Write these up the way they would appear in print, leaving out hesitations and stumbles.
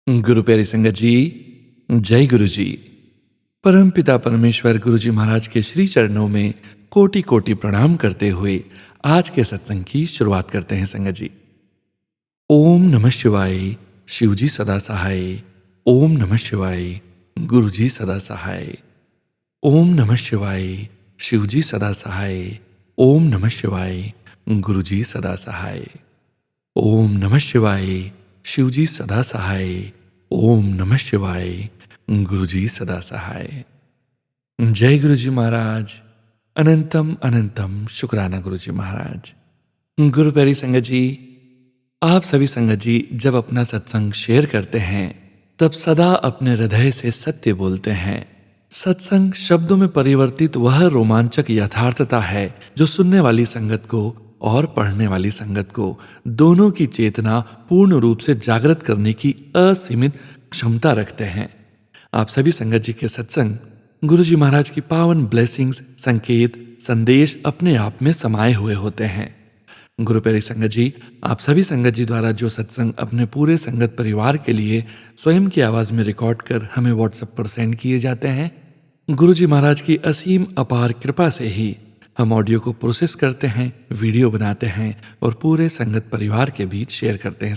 गुरु प्यारी संगत जी, जय गुरु जी। परम पिता परमेश्वर गुरु जी महाराज के श्री चरणों में कोटि कोटि प्रणाम करते हुए आज के सत्संग की शुरुआत करते हैं संगत जी। ओम नमः शिवाय, शिव जी सदा सहाय। ओम नमः शिवाय, गुरु जी सदा सहाय। ओम नमः शिवाय, शिव जी सदा सहाय। ओम नमः शिवाय, गुरु जी सदा सहाय। ओम नमः शिवाय, शिव जी सदा सहाय। ओम नमः शिवाय, गुरु जी सदा सहाय। जय गुरु जी महाराज। अनंतम अनंतम शुक्राना गुरु जी महाराज। गुरु प्यारी संगत जी, आप सभी संगत जी जब अपना सत्संग शेयर करते हैं तब सदा अपने हृदय से सत्य बोलते हैं। सत्संग शब्दों में परिवर्तित वह रोमांचक यथार्थता है जो सुनने वाली संगत को और पढ़ने वाली संगत को दोनों की चेतना पूर्ण रूप से जागृत करने की असीमित क्षमता रखते हैं। आप सभी संगत जी के सत्संग गुरु जी महाराज की पावन ब्लेसिंग्स, संकेत, संदेश अपने आप में समाये हुए होते हैं। गुरु प्यारी संगत जी, आप सभी संगत जी द्वारा जो सत्संग अपने पूरे संगत परिवार के लिए स्वयं की आवाज में रिकॉर्ड कर हमें व्हाट्सएप पर सेंड किए जाते हैं, गुरु जी महाराज की असीम अपार कृपा से ही हम ऑडियो को प्रोसेस करते हैं, वीडियो बनाते हैं और पूरे संगत परिवार के बीच शेयर करते हैं।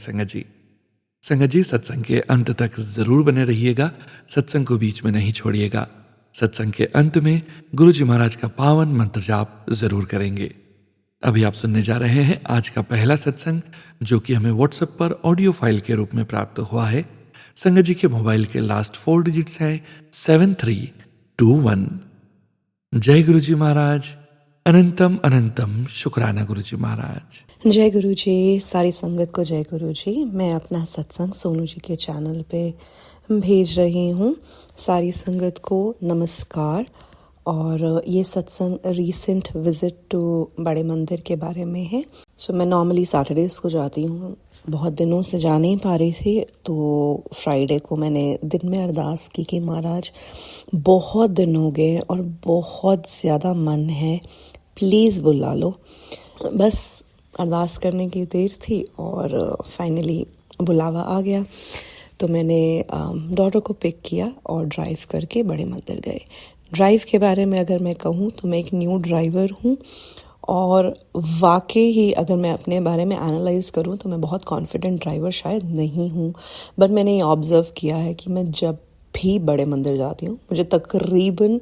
संगत जी सत्संग के अंत तक जरूर बने रहिएगा, सत्संग को बीच में नहीं छोड़िएगा। सत्संग के अंत में गुरु जी महाराज का पावन मंत्र जाप जरूर करेंगे। अभी आप सुनने जा रहे हैं आज का पहला सत्संग, जो कि हमें व्हाट्सएप पर ऑडियो फाइल के रूप में प्राप्त हुआ है। संगत जी के मोबाइल के लास्ट 4 डिजिट्स है 7321। जय गुरु जी महाराज। अनंतम अनंतम शुक्राना गुरु जी महाराज। जय गुरु जी, सारी संगत को जय गुरु जी। मैं अपना सत्संग सोनू जी के चैनल पे भेज रही हूँ। सारी संगत को नमस्कार। और ये सत्संग रीसेंट विजिट टू बड़े मंदिर के बारे में है। मैं नॉर्मली सैटरडेज को जाती हूँ, बहुत दिनों से जा नहीं पा रही थी, तो फ्राइडे को मैंने दिन में अरदास की कि महाराज बहुत दिन हो गए और बहुत ज़्यादा मन है, प्लीज़ बुला लो। बस अरदास करने की देर थी और फाइनली बुलावा आ गया। तो मैंने डॉटर को पिक किया और ड्राइव करके बड़े मंदिर गए। ड्राइव के बारे में अगर मैं कहूँ तो मैं एक न्यू ड्राइवर हूँ और वाकई ही अगर मैं अपने बारे में एनालाइज करूँ तो मैं बहुत कॉन्फिडेंट ड्राइवर शायद नहीं हूँ। बट मैंने ये ऑब्ज़र्व किया है कि मैं जब भी बड़े मंदिर जाती हूँ मुझे तकरीबन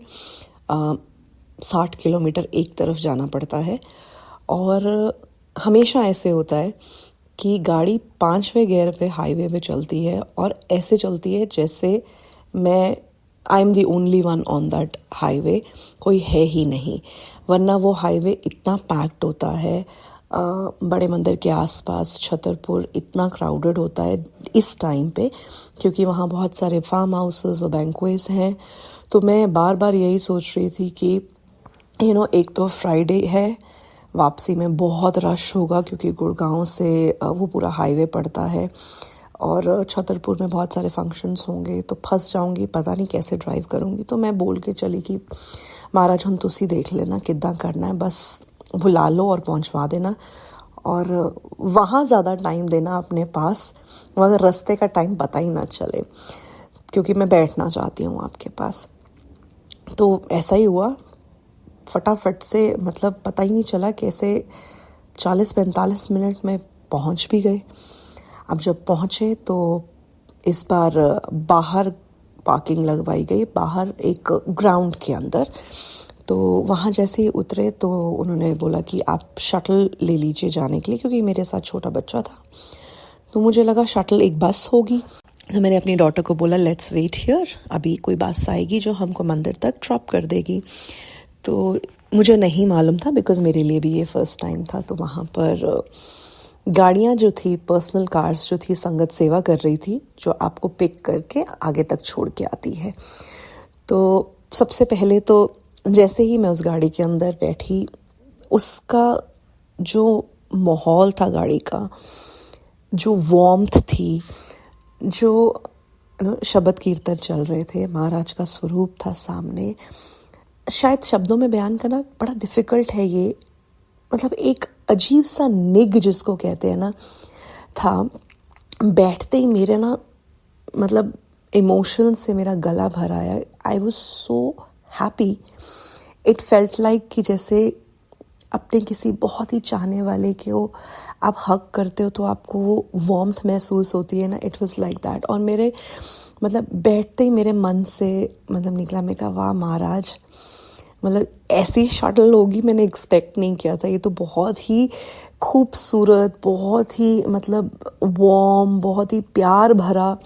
60 किलोमीटर एक तरफ जाना पड़ता है। और हमेशा ऐसे होता है कि गाड़ी 5वें गियर पे हाईवे पे चलती है और ऐसे चलती है जैसे I am the only one on that highway, कोई है ही नहीं। वरना वो हाईवे इतना पैक्ड होता है, बड़े मंदिर के आसपास छतरपुर इतना क्राउडेड होता है इस टाइम पे, क्योंकि वहाँ बहुत सारे फार्म हाउसेस और बैंक्वेट्स हैं। तो मैं बार बार यही सोच रही थी कि एक तो फ्राइडे है, वापसी में बहुत रश होगा क्योंकि गुड़गांव से वो पूरा हाईवे पड़ता है और छतरपुर में बहुत सारे फंक्शंस होंगे, तो फंस जाऊंगी, पता नहीं कैसे ड्राइव करूंगी। तो मैं बोल के चली कि महाराज हम तुसी देख लेना कितना करना है, बस बुला लो और पहुंचवा देना और वहाँ ज़्यादा टाइम देना अपने पास, मगर रास्ते का टाइम पता ही ना चले, क्योंकि मैं बैठना चाहती हूँ आपके पास। तो ऐसा ही हुआ, फटाफट से, मतलब पता ही नहीं चला कैसे 40-45 मिनट में पहुँच भी गए। अब जब पहुँचे तो इस बार बाहर पार्किंग लगवाई गई, बाहर एक ग्राउंड के अंदर। तो वहाँ जैसे ही उतरे तो उन्होंने बोला कि आप शटल ले लीजिए जाने के लिए, क्योंकि मेरे साथ छोटा बच्चा था। तो मुझे लगा शटल एक बस होगी। तो मैंने अपनी डॉटर को बोला लेट्स वेट हियर, अभी कोई बस आएगी जो हमको मंदिर तक ड्रॉप कर देगी। तो मुझे नहीं मालूम था, बिकॉज मेरे लिए भी ये फर्स्ट टाइम था। तो वहाँ पर गाड़ियाँ जो थी, पर्सनल कार्स जो थी, संगत सेवा कर रही थी, जो आपको पिक करके आगे तक छोड़ के आती है। तो सबसे पहले तो जैसे ही मैं उस गाड़ी के अंदर बैठी, उसका जो माहौल था गाड़ी का, जो वार्मथ थी, जो शब्द कीर्तन चल रहे थे, महाराज का स्वरूप था सामने, शायद शब्दों में बयान करना बड़ा डिफ़िकल्ट है ये, मतलब एक अजीब सा निग जिसको कहते हैं ना, था। बैठते ही मेरे मतलब इमोशन से मेरा गला भर आया। I was so happy. It felt like कि जैसे अपने किसी बहुत ही चाहने वाले को आप हक करते हो तो आपको वो वार्मथ महसूस होती है ना। It was like that. और मेरे मतलब बैठते ही मेरे मन से मतलब निकला, मैं कहा वाह महाराज, मतलब ऐसी शटल होगी मैंने एक्सपेक्ट नहीं किया था। ये तो बहुत ही खूबसूरत, बहुत ही मतलब वार्म, बहुत ही प्यार भरा,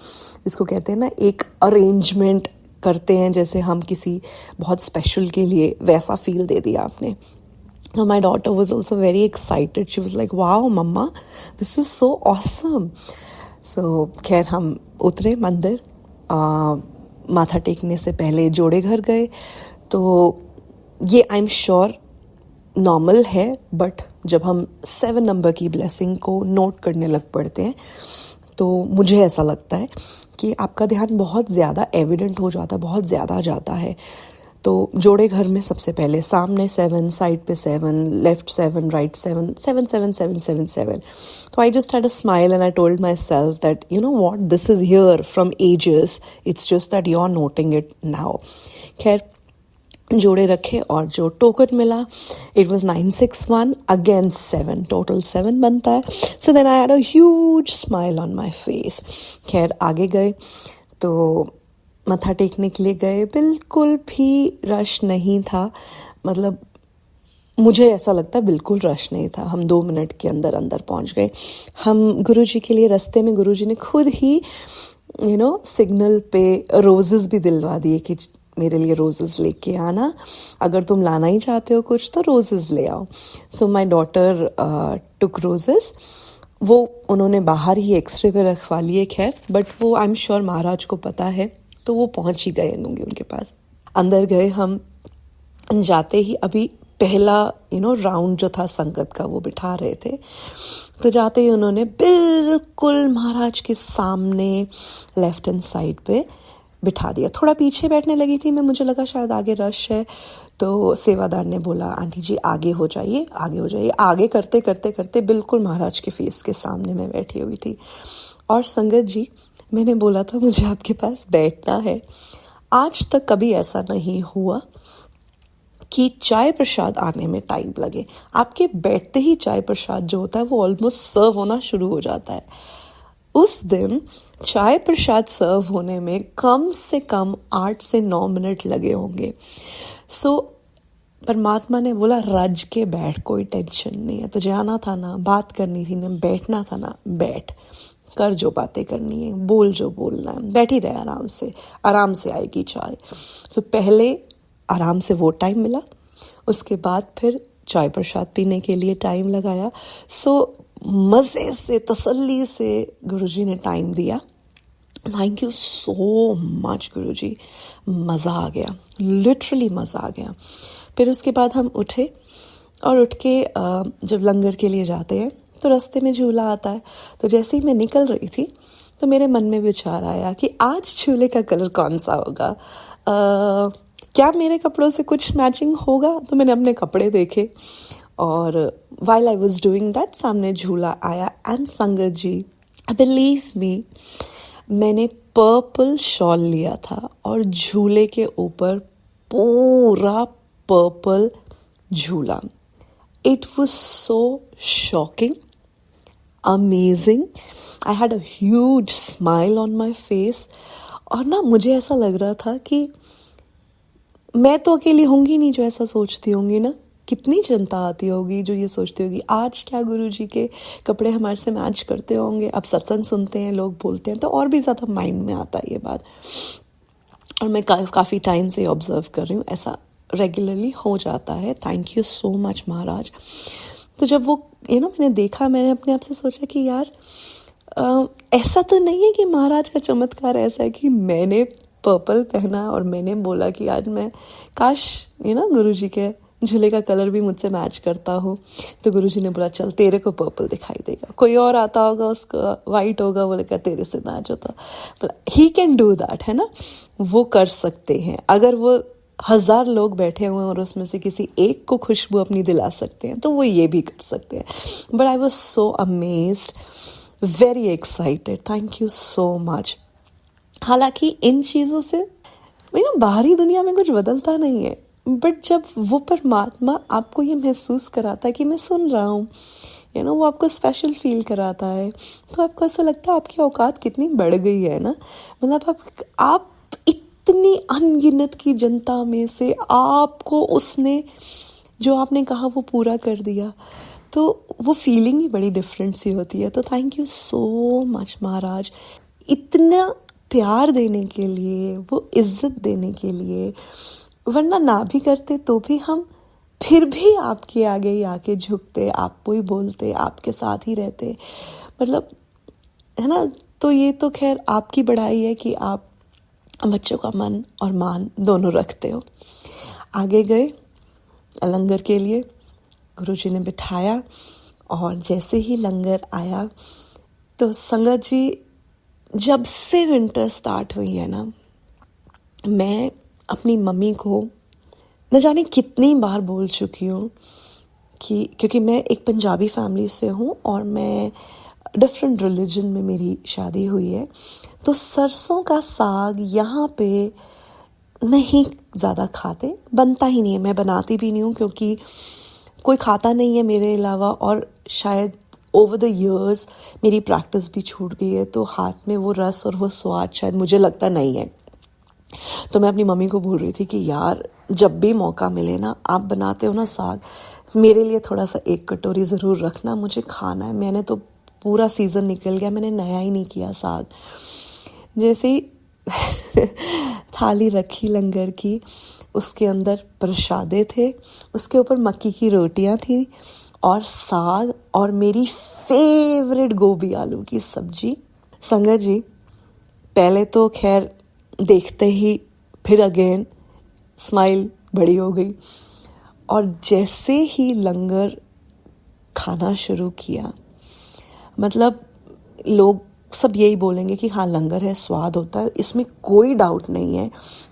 जिसको कहते हैं ना एक अरेंजमेंट करते हैं जैसे हम किसी बहुत स्पेशल के लिए, वैसा फील दे दिया आपने। Now my daughter was also very excited. She was like, wow, mama, this is so awesome. So खैर हम उतरे मंदिर, माथा टेकने से पहले जोड़े घर गए। तो ये आई एम श्योर नॉर्मल है, बट जब हम 7 नंबर की ब्लेसिंग को नोट करने लग पड़ते हैं तो मुझे ऐसा लगता है कि आपका ध्यान बहुत ज़्यादा एविडेंट हो जाता है, बहुत ज़्यादा जाता है। तो जोड़े घर में सबसे पहले सामने 7, साइड पे 7, लेफ्ट 7, राइट 7, 7 7 7 7 7। तो I just had a smile and I told myself that you know what, this is here from ages, it's just that you are noting it now. खैर जोड़े रखे और जो टोकन मिला, it was 961 against 7, total 7 बनता है। So then I had a huge smile on my face. खैर आगे गए तो मत्था टेकने के लिए गए, बिल्कुल भी रश नहीं था। मतलब मुझे ऐसा लगता है बिल्कुल रश नहीं था। हम 2 मिनट के अंदर अंदर पहुंच गए। हम गुरुजी के लिए रास्ते में गुरुजी ने खुद ही सिग्नल पे रोजेस भी दिलवा दिए कि मेरे लिए रोजेस लेके आना, अगर तुम लाना ही चाहते हो कुछ तो रोजेस ले आओ। सो माई डॉटर टुक रोजेस। वो उन्होंने बाहर ही एक्सरे पे रखवा लिए खैर, बट वो आई एम श्योर महाराज को पता है तो वो पहुंच ही गए होंगे उनके पास। अंदर गए हम, जाते ही अभी पहला राउंड जो था संगत का वो बिठा रहे थे। तो जाते ही उन्होंने बिल्कुल महाराज के सामने लेफ्ट हैंड साइड पे बिठा दिया। थोड़ा पीछे बैठने लगी थी मैं, मुझे लगा शायद आगे रश है, तो सेवादार ने बोला आंटी जी आगे हो जाइए, आगे हो जाइए। आगे करते करते करते बिल्कुल महाराज के फेस के सामने मैं बैठी हुई थी। और संगत जी, मैंने बोला था मुझे आपके पास बैठना है। आज तक कभी ऐसा नहीं हुआ कि चाय प्रसाद आने में टाइम लगे। आपके बैठते ही चाय प्रसाद जो होता है वो ऑलमोस्ट सर्व होना शुरू हो जाता है। उस दिन चाय प्रसाद सर्व होने में कम से कम 8 से 9 मिनट लगे होंगे। सो परमात्मा ने बोला रज के बैठ, कोई टेंशन नहीं है, तुझे आना था ना, बात करनी थी ना, बैठना था ना, बैठ, कर जो बातें करनी है, बोल जो बोलना है, बैठी रहे आराम से आएगी चाय। सो पहले आराम से वो टाइम मिला, उसके बाद फिर चाय प्रसाद पीने के लिए टाइम लगाया। सो मज़े से तसल्ली से गुरुजी ने टाइम दिया। थैंक यू सो मच गुरुजी, मज़ा आ गया, लिटरली मज़ा आ गया। फिर उसके बाद हम उठे और उठ के जब लंगर के लिए जाते हैं तो रास्ते में झूला आता है। तो जैसे ही मैं निकल रही थी तो मेरे मन में विचार आया कि आज झूले का कलर कौन सा होगा, क्या मेरे कपड़ों से कुछ मैचिंग होगा। तो मैंने अपने कपड़े देखे और while I was doing that सामने झूला आया। एंड संगत जी, बिलीव मी, मैंने पर्पल शॉल लिया था और झूले के ऊपर पूरा पर्पल झूला। It was so shocking, amazing. I had a huge smile on my face. और ना मुझे ऐसा लग रहा था कि मैं तो अकेली होंगी नहीं जो ऐसा सोचती होंगी ना। कितनी जनता आती होगी जो ये सोचती होगी आज क्या गुरुजी के कपड़े हमारे से मैच करते होंगे। अब सत्संग सुनते हैं, लोग बोलते हैं तो और भी ज़्यादा माइंड में आता है ये बात। और मैं काफ़ी टाइम से ऑब्जर्व कर रही हूँ, ऐसा रेगुलरली हो जाता है। थैंक यू सो मच महाराज। तो जब वो मैंने देखा, मैंने अपने आप से सोचा कि यार ऐसा तो नहीं है कि महाराज का चमत्कार ऐसा है कि मैंने पर्पल पहना और मैंने बोला कि आज मैं काश गुरुजी के झूले का कलर भी मुझसे मैच करता हो। तो गुरुजी ने बोला चल तेरे को पर्पल दिखाई देगा, कोई और आता होगा उसका वाइट होगा, वो लगा तेरे से मैच होता। बोला ही कैन डू दैट, है ना, वो कर सकते हैं। अगर वो 1000 लोग बैठे हुए हैं और उसमें से किसी एक को खुशबू अपनी दिला सकते हैं तो वो ये भी कर सकते हैं। But I was so amazed, very excited. Thank you so much. हालांकि इन चीज़ों से बाहरी दुनिया में कुछ बदलता नहीं है, बट जब वो परमात्मा आपको ये महसूस कराता है कि मैं सुन रहा हूँ, वो आपको स्पेशल फील कराता है, तो आपको ऐसा लगता है आपकी औकात कितनी बढ़ गई है ना। मतलब आप इतनी अनगिनत की जनता में से आपको उसने जो आपने कहा वो पूरा कर दिया, तो वो फीलिंग ही बड़ी डिफरेंट सी होती है। तो थैंक यू सो मच महाराज, इतना प्यार देने के लिए, वो इज्जत देने के लिए। वरना ना भी करते तो भी हम फिर भी आपके आगे ही आके झुकते, आपको ही बोलते, आपके साथ ही रहते, मतलब है ना। तो ये तो खैर आपकी बढ़ाई है कि आप बच्चों का मन और मान दोनों रखते हो। आगे गए लंगर के लिए, गुरुजी ने बिठाया, और जैसे ही लंगर आया तो संगत जी, जब से विंटर स्टार्ट हुई है ना, मैं अपनी मम्मी को न जाने कितनी बार बोल चुकी हूँ कि, क्योंकि मैं एक पंजाबी फैमिली से हूँ और मैं डिफरेंट रिलीजन में मेरी शादी हुई है, तो सरसों का साग यहाँ पे नहीं ज़्यादा खाते, बनता ही नहीं है, मैं बनाती भी नहीं हूँ क्योंकि कोई खाता नहीं है मेरे अलावा, और शायद ओवर द इयर्स मेरी प्रैक्टिस भी छूट गई है, तो हाथ में वो रस और वो स्वाद शायद मुझे लगता नहीं है। तो मैं अपनी मम्मी को बोल रही थी कि यार जब भी मौका मिले ना, आप बनाते हो ना साग, मेरे लिए थोड़ा सा 1 कटोरी ज़रूर रखना, मुझे खाना है। मैंने तो पूरा सीज़न निकल गया, मैंने नया ही नहीं किया साग। जैसे ही थाली रखी लंगर की, उसके अंदर प्रसादे थे, उसके ऊपर मक्की की रोटियां थी और साग और मेरी फेवरेट गोभी आलू की सब्जी। संगत जी, पहले तो खैर देखते ही फिर अगेन स्माइल बड़ी हो गई, और जैसे ही लंगर खाना शुरू किया, मतलब लोग सब यही बोलेंगे कि हाँ लंगर है, स्वाद होता है, इसमें कोई डाउट नहीं है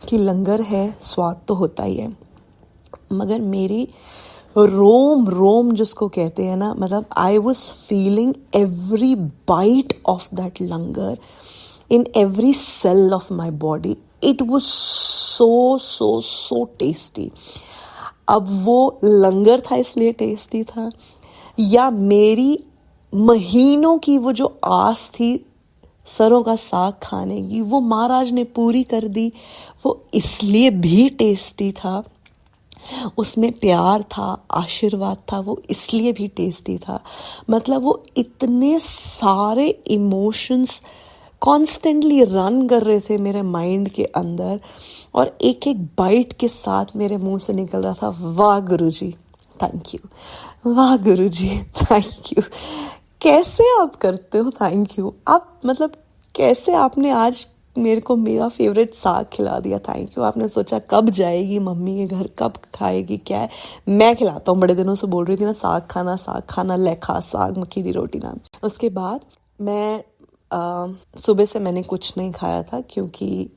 कि लंगर है, स्वाद तो होता ही है। मगर मेरी रोम रोम जिसको कहते हैं ना, मतलब I was feeling every bite of that langar in every cell of my body. It was so so so tasty. अब वो लंगर था इसलिए टेस्टी था, या मेरी महीनों की वो जो आस थी सरों का साग खाने की, वो महाराज ने पूरी कर दी, वो इसलिए भी टेस्टी था। उसमें प्यार था, आशीर्वाद था, वो इसलिए भी टेस्टी था। मतलब वो इतने सारे इमोशंस कॉन्स्टेंटली रन कर रहे थे मेरे माइंड के अंदर, और एक एक बाइट के साथ मेरे मुंह से निकल रहा था, वाह गुरुजी थैंक यू, वाह गुरुजी थैंक यू। कैसे आप करते हो, थैंक यू। आप मतलब कैसे आपने आज मेरे को मेरा फेवरेट साग खिला दिया, थैंक यू। आपने सोचा कब जाएगी मम्मी के घर, कब खाएगी, क्या है, मैं खिलाता हूँ। बड़े दिनों से बोल रही थी ना साग खाना, ले खा साग मक्की दी रोटी ना। उसके बाद मैं सुबह से मैंने कुछ नहीं खाया था, क्योंकि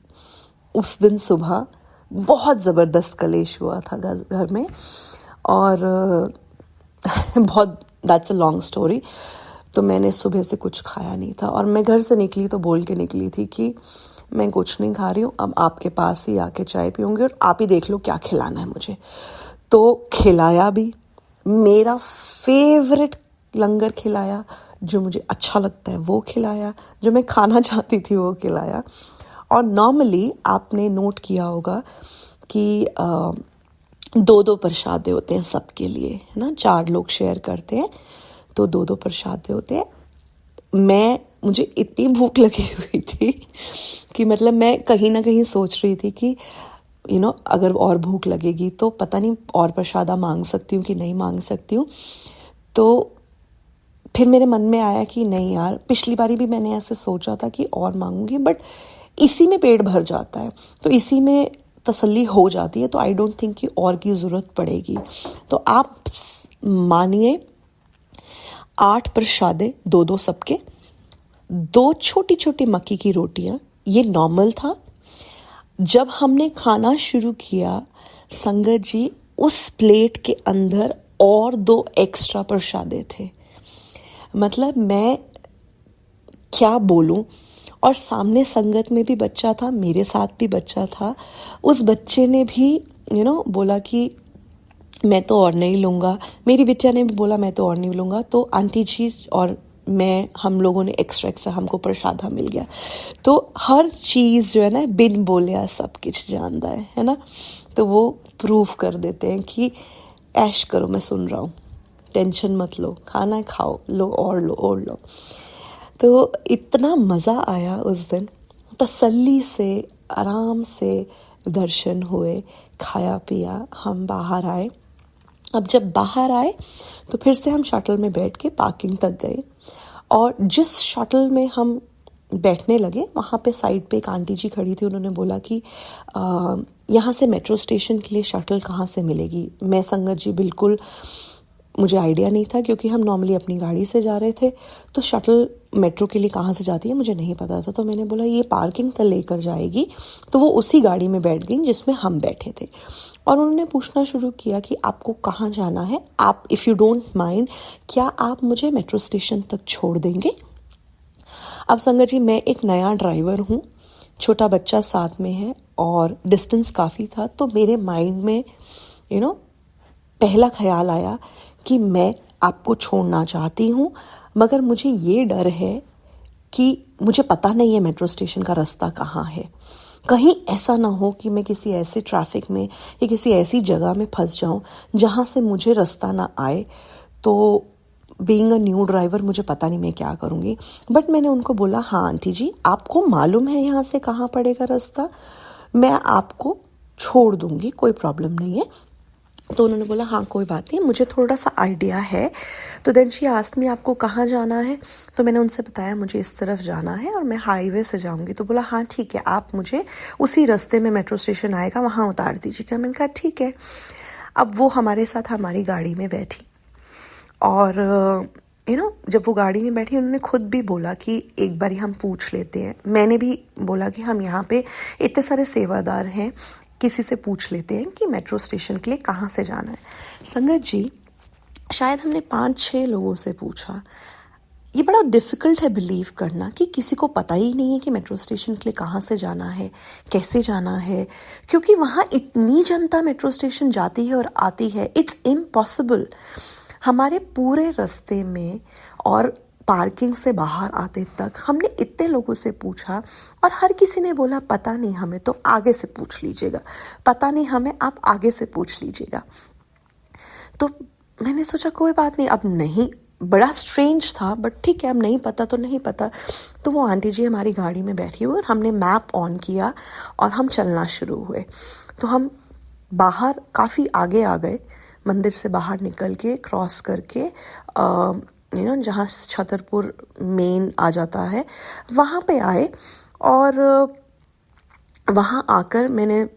उस दिन सुबह बहुत ज़बरदस्त कलेश हुआ था घर में, और बहुत दैट्स अ लॉन्ग स्टोरी। तो मैंने सुबह से कुछ खाया नहीं था, और मैं घर से निकली तो बोल के निकली थी कि मैं कुछ नहीं खा रही हूँ, अब आपके पास ही आके चाय पीऊँगी और आप ही देख लो क्या खिलाना है मुझे। तो खिलाया भी, मेरा फेवरेट लंगर खिलाया, जो मुझे अच्छा लगता है वो खिलाया, जो मैं खाना चाहती थी वो खिलाया। और नॉर्मली आपने नोट किया होगा कि 2-2 प्रसादे होते हैं सबके लिए, है ना, 4 लोग शेयर करते हैं तो 2-2 प्रसादे होते हैं। मुझे इतनी भूख लगी हुई थी कि मतलब मैं कहीं ना कहीं सोच रही थी कि अगर और भूख लगेगी तो पता नहीं और प्रसादा मांग सकती हूँ कि नहीं मांग सकती हूँ। तो फिर मेरे मन में आया कि नहीं यार, पिछली बारी भी मैंने ऐसे सोचा था कि और मांगूंगी, बट इसी में पेट भर जाता है, तो इसी में तसल्ली हो जाती है, तो आई डोंट थिंक कि और की ज़रूरत पड़ेगी। तो आप मानिए 8 प्रसादे, 2-2 सबके, 2 छोटी छोटी मक्की की रोटियां, ये नॉर्मल था। जब हमने खाना शुरू किया संगत जी, उस प्लेट के अंदर और 2 एक्स्ट्रा प्रसादे थे। मतलब मैं क्या बोलूं, और सामने संगत में भी बच्चा था, मेरे साथ भी बच्चा था। उस बच्चे ने भी बोला कि मैं तो और नहीं लूँगा, मेरी बिटिया ने भी बोला मैं तो और नहीं लूँगा। तो आंटी जी और मैं, हम लोगों ने एक्स्ट्रा हमको प्रसादा मिल गया। तो हर चीज़ जो है ना, बिन बोलिया सब कुछ जानता है ना। तो वो प्रूफ कर देते हैं कि ऐश करो, मैं सुन रहा हूँ, टेंशन मत लो, खाना खाओ, लो और लो और लो। तो इतना मज़ा आया उस दिन, तसल्ली से आराम से दर्शन हुए, खाया पिया, हम बाहर आए। अब जब बाहर आए तो फिर से हम शटल में बैठ के पार्किंग तक गए, और जिस शटल में हम बैठने लगे वहाँ पे साइड पे एक आंटी जी खड़ी थी। उन्होंने बोला कि यहाँ से मेट्रो स्टेशन के लिए शटल कहाँ से मिलेगी। मैं संगत जी बिल्कुल, मुझे आइडिया नहीं था, क्योंकि हम नॉर्मली अपनी गाड़ी से जा रहे थे। तो शटल मेट्रो के लिए कहाँ से जाती है मुझे नहीं पता था। तो मैंने बोला ये पार्किंग तक लेकर जाएगी। तो वो उसी गाड़ी में बैठ गई जिसमें हम बैठे थे, और उन्होंने पूछना शुरू किया कि आपको कहाँ जाना है, आप इफ़ यू डोंट माइंड क्या आप मुझे मेट्रो स्टेशन तक छोड़ देंगे। अब संगत जी, मैं एक नया ड्राइवर हूँ, छोटा बच्चा साथ में है और डिस्टेंस काफ़ी था। तो मेरे माइंड में पहला ख्याल आया कि मैं आपको छोड़ना चाहती हूँ, मगर मुझे ये डर है कि मुझे पता नहीं है मेट्रो स्टेशन का रास्ता कहाँ है। कहीं ऐसा ना हो कि मैं किसी ऐसे ट्रैफिक में या किसी ऐसी जगह में फंस जाऊँ जहाँ से मुझे रास्ता ना आए। तो बीइंग अ न्यू ड्राइवर मुझे पता नहीं मैं क्या करूँगी। बट मैंने उनको बोला, हाँ आंटी जी, आपको मालूम है यहाँ से कहाँ पड़ेगा रास्ता, मैं आपको छोड़ दूँगी, कोई प्रॉब्लम नहीं है। तो उन्होंने बोला हाँ कोई बात नहीं, मुझे थोड़ा सा आइडिया है। तो देन शी आस्क्ड मी आपको कहाँ जाना है। तो मैंने उनसे बताया मुझे इस तरफ जाना है और मैं हाईवे से जाऊँगी। तो बोला हाँ ठीक है, आप मुझे उसी रास्ते में मेट्रो स्टेशन आएगा वहाँ उतार दीजिएगा। मैंने कहा ठीक है। अब वो हमारे साथ हमारी गाड़ी में बैठी, और जब वो गाड़ी में बैठी उन्होंने खुद भी बोला कि एक बार हम पूछ लेते हैं। मैंने भी बोला कि हम यहाँ पे इतने सारे सेवादार हैं, किसी से पूछ लेते हैं कि मेट्रो स्टेशन के लिए कहाँ से जाना है। संगत जी, शायद हमने 5-6 लोगों से पूछा। ये बड़ा डिफ़िकल्ट है बिलीव करना कि किसी को पता ही नहीं है कि मेट्रो स्टेशन के लिए कहाँ से जाना है, कैसे जाना है, क्योंकि वहाँ इतनी जनता मेट्रो स्टेशन जाती है और आती है, इट्स इम्पॉसिबल। हमारे पूरे रास्ते में और पार्किंग से बाहर आते तक हमने इतने लोगों से पूछा, और हर किसी ने बोला पता नहीं हमें, तो आगे से पूछ लीजिएगा, पता नहीं हमें, आप आगे से पूछ लीजिएगा। तो मैंने सोचा कोई बात नहीं, अब नहीं, बड़ा स्ट्रेंज था, बट ठीक है, अब नहीं पता तो नहीं पता। तो वो आंटी जी हमारी गाड़ी में बैठी हुई और हमने मैप ऑन किया और हम चलना शुरू हुए। तो हम बाहर काफ़ी आगे आ गए, मंदिर से बाहर निकल के क्रॉस करके जहाँ छतरपुर मेन आ जाता है वहाँ पे आए। और वहाँ आकर मैंने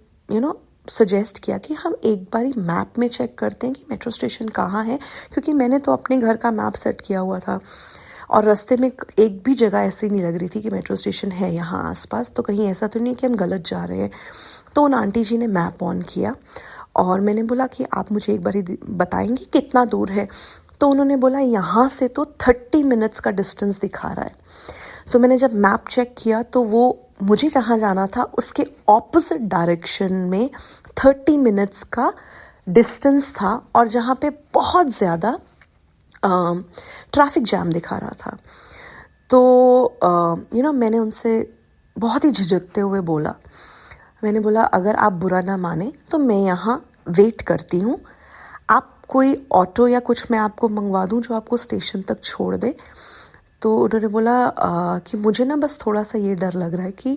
सजेस्ट किया कि हम एक बारी मैप में चेक करते हैं कि मेट्रो स्टेशन कहाँ है, क्योंकि मैंने तो अपने घर का मैप सेट किया हुआ था और रास्ते में एक भी जगह ऐसी नहीं लग रही थी कि मेट्रो स्टेशन है यहाँ आसपास, तो कहीं ऐसा तो नहीं कि हम गलत जा रहे हैं। तो उन आंटी जी ने मैप ऑन किया और मैंने बोला कि आप मुझे एक बारी बताएंगी कितना दूर है। तो उन्होंने बोला यहाँ से तो 30 मिनट्स का डिस्टेंस दिखा रहा है। तो मैंने जब मैप चेक किया तो वो मुझे जहाँ जाना था उसके ऑपोजिट डायरेक्शन में 30 मिनट्स का डिस्टेंस था, और जहाँ पे बहुत ज़्यादा ट्रैफिक जैम दिखा रहा था। तो मैंने उनसे बहुत ही झिझकते हुए बोला, मैंने बोला अगर आप बुरा ना माने तो मैं यहाँ वेट करती हूँ, आप कोई ऑटो या कुछ मैं आपको मंगवा दूँ जो आपको स्टेशन तक छोड़ दे। तो उन्होंने बोला कि मुझे ना बस थोड़ा सा ये डर लग रहा है कि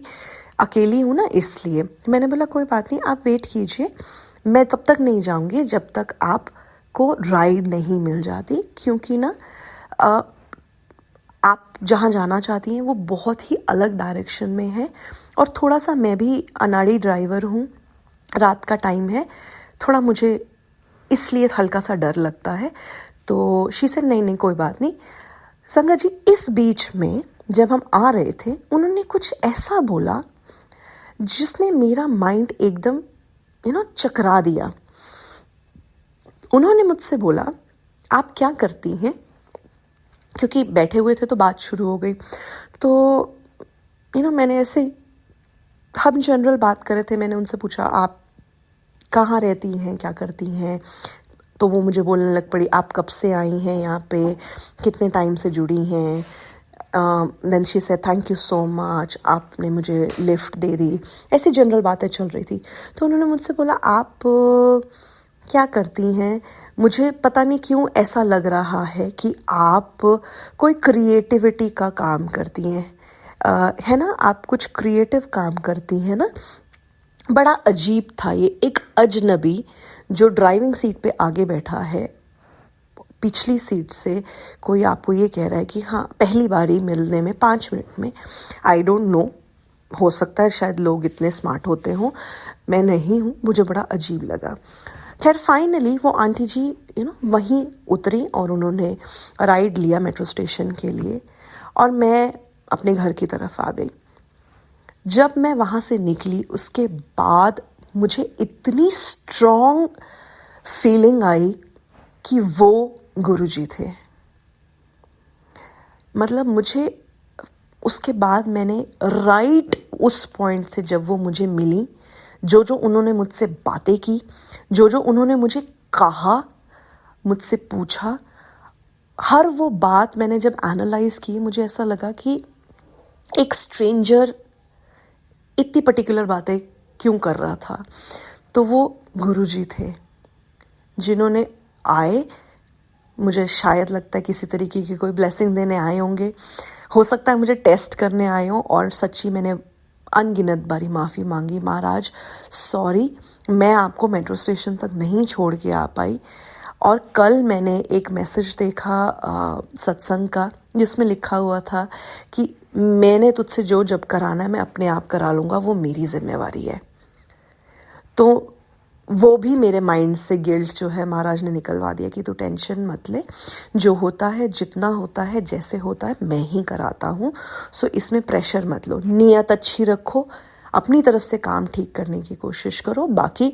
अकेली हूँ ना, इसलिए। मैंने बोला कोई बात नहीं, आप वेट कीजिए, मैं तब तक नहीं जाऊँगी जब तक आपको राइड नहीं मिल जाती, क्योंकि ना आप जहाँ जाना चाहती हैं वो बहुत ही अलग डायरेक्शन में है, और थोड़ा सा मैं भी अनाड़ी ड्राइवर हूँ, रात का टाइम है, थोड़ा मुझे इसलिए हल्का सा डर लगता है। तो शी से नहीं कोई बात नहीं। संगत जी, इस बीच में जब हम आ रहे थे उन्होंने कुछ ऐसा बोला जिसने मेरा माइंड एकदम चकरा दिया। उन्होंने मुझसे बोला आप क्या करती हैं, क्योंकि बैठे हुए थे तो बात शुरू हो गई। तो मैंने ऐसे ही हम जनरल बात कर रहे थे। मैंने उनसे पूछा आप कहाँ रहती हैं, क्या करती हैं, तो वो मुझे बोलने लग पड़ी आप कब से आई हैं यहाँ पे, कितने टाइम से जुड़ी हैं। Then she said thank you so much, आपने मुझे लिफ्ट दे दी। ऐसी जनरल बातें चल रही थी। तो उन्होंने मुझसे बोला आप क्या करती हैं। मुझे पता नहीं क्यों ऐसा लग रहा है कि आप कोई क्रिएटिविटी का काम करती हैं, है ना, आप कुछ क्रिएटिव काम करती हैं ना। बड़ा अजीब था ये, एक अजनबी जो ड्राइविंग सीट पे आगे बैठा है, पिछली सीट से कोई आपको ये कह रहा है कि हाँ पहली बारी मिलने में 5 मिनट में, आई डोंट नो, हो सकता है शायद लोग इतने स्मार्ट होते हों, मैं नहीं हूँ, मुझे बड़ा अजीब लगा। खैर फाइनली वो आंटी जी वहीं उतरी और उन्होंने राइड लिया मेट्रो स्टेशन के लिए और मैं अपने घर की तरफ आ गई। जब मैं वहाँ से निकली उसके बाद मुझे इतनी स्ट्रॉन्ग फीलिंग आई कि वो गुरुजी थे। मतलब मुझे उसके बाद मैंने राइट उस पॉइंट से जब वो मुझे मिली, जो उन्होंने मुझसे बातें की, जो उन्होंने मुझे कहा, मुझसे पूछा, हर वो बात मैंने जब एनालाइज की, मुझे ऐसा लगा कि एक स्ट्रेंजर इतनी पर्टिकुलर बातें क्यों कर रहा था। तो वो गुरुजी थे जिन्होंने आए, मुझे शायद लगता है किसी तरीके की कोई ब्लेसिंग देने आए होंगे, हो सकता है मुझे टेस्ट करने आए हों। और सच्ची मैंने अनगिनत बारी माफ़ी मांगी, महाराज सॉरी मैं आपको मेट्रो स्टेशन तक नहीं छोड़ के आ पाई। और कल मैंने एक मैसेज देखा सत्संग का जिसमें लिखा हुआ था कि मैंने तुझसे जो जब कराना है मैं अपने आप करा लूँगा, वो मेरी जिम्मेवारी है। तो वो भी मेरे माइंड से गिल्ट जो है महाराज ने निकलवा दिया कि तू टेंशन मत ले, जो होता है जितना होता है जैसे होता है मैं ही कराता हूँ, सो इसमें प्रेशर मत लो, नियत अच्छी रखो, अपनी तरफ से काम ठीक करने की कोशिश करो, बाकी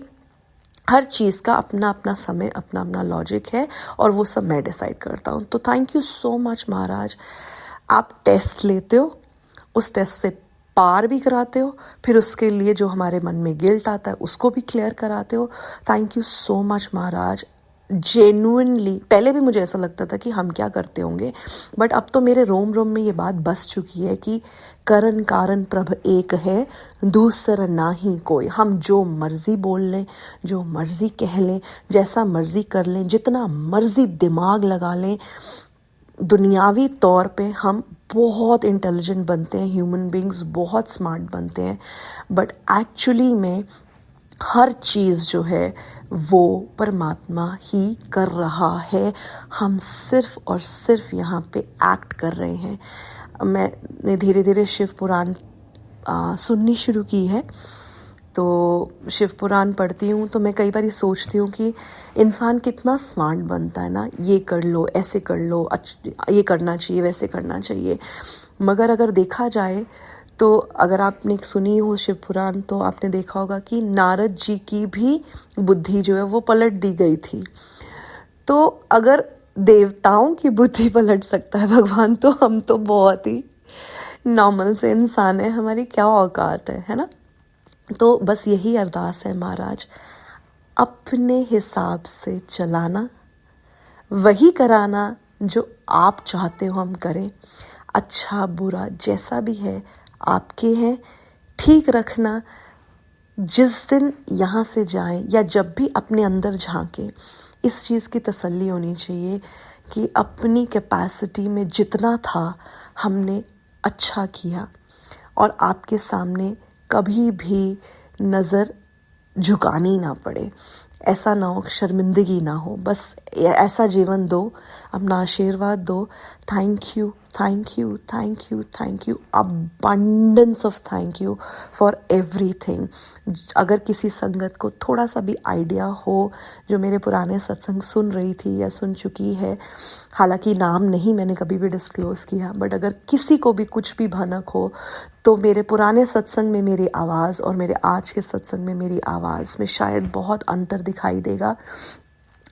हर चीज़ का अपना अपना समय, अपना अपना लॉजिक है और वो सब मैं डिसाइड करता हूँ। तो थैंक यू सो मच महाराज, आप टेस्ट लेते हो, उस टेस्ट से पार भी कराते हो, फिर उसके लिए जो हमारे मन में गिल्ट आता है उसको भी क्लियर कराते हो। Thank you so much Maharaj, genuinely. पहले भी मुझे ऐसा लगता था कि हम क्या करते होंगे, बट अब तो मेरे रोम रोम में ये बात बस चुकी है कि करण कारण प्रभ एक है, दूसरा ना ही कोई। हम जो मर्जी बोल लें, जो मर्जी कह लें, जैसा मर्जी कर लें, जितना मर्जी दिमाग लगा लें, दुनियावी तौर पे हम बहुत इंटेलिजेंट बनते हैं, ह्यूमन बींग्स बहुत स्मार्ट बनते हैं, बट एक्चुअली में हर चीज़ जो है वो परमात्मा ही कर रहा है, हम सिर्फ और सिर्फ यहाँ पे एक्ट कर रहे हैं। मैंने धीरे धीरे शिव पुराण सुननी शुरू की है, तो शिव पुराण पढ़ती हूँ तो मैं कई बार सोचती हूँ कि इंसान कितना स्मार्ट बनता है ना, ये कर लो, ऐसे कर लो, ये करना चाहिए, वैसे करना चाहिए। मगर अगर देखा जाए तो अगर आपने सुनी हो शिव पुराण तो आपने देखा होगा कि नारद जी की भी बुद्धि जो है वो पलट दी गई थी। तो अगर देवताओं की बुद्धि पलट सकता है भगवान, तो हम तो बहुत ही नॉर्मल से इंसान है, हमारी क्या औकात है ना। तो बस यही अरदास है महाराज, अपने हिसाब से चलाना, वही कराना जो आप चाहते हो हम करें, अच्छा बुरा जैसा भी है आपके हैं, ठीक रखना। जिस दिन यहाँ से जाएं या जब भी अपने अंदर झांके, इस चीज़ की तसल्ली होनी चाहिए कि अपनी कैपेसिटी में जितना था हमने अच्छा किया, और आपके सामने कभी भी नज़र झुकानी ना पड़े, ऐसा ना हो, शर्मिंदगी ना हो, बस ऐसा जीवन दो, अपना आशीर्वाद दो। Thank you, thank you, thank you, thank you, abundance of thank you for everything. अगर किसी संगत को थोड़ा सा भी आइडिया हो, जो मेरे पुराने सत्संग सुन रही थी या सुन चुकी है, हालांकि नाम नहीं मैंने कभी भी डिस्क्लोज़ किया, बट अगर किसी को भी कुछ भी भनक हो तो मेरे पुराने सत्संग में मेरी आवाज़ और मेरे आज के सत्संग में मेरी आवाज़ में शायद बहुत अंतर दिखाई देगा,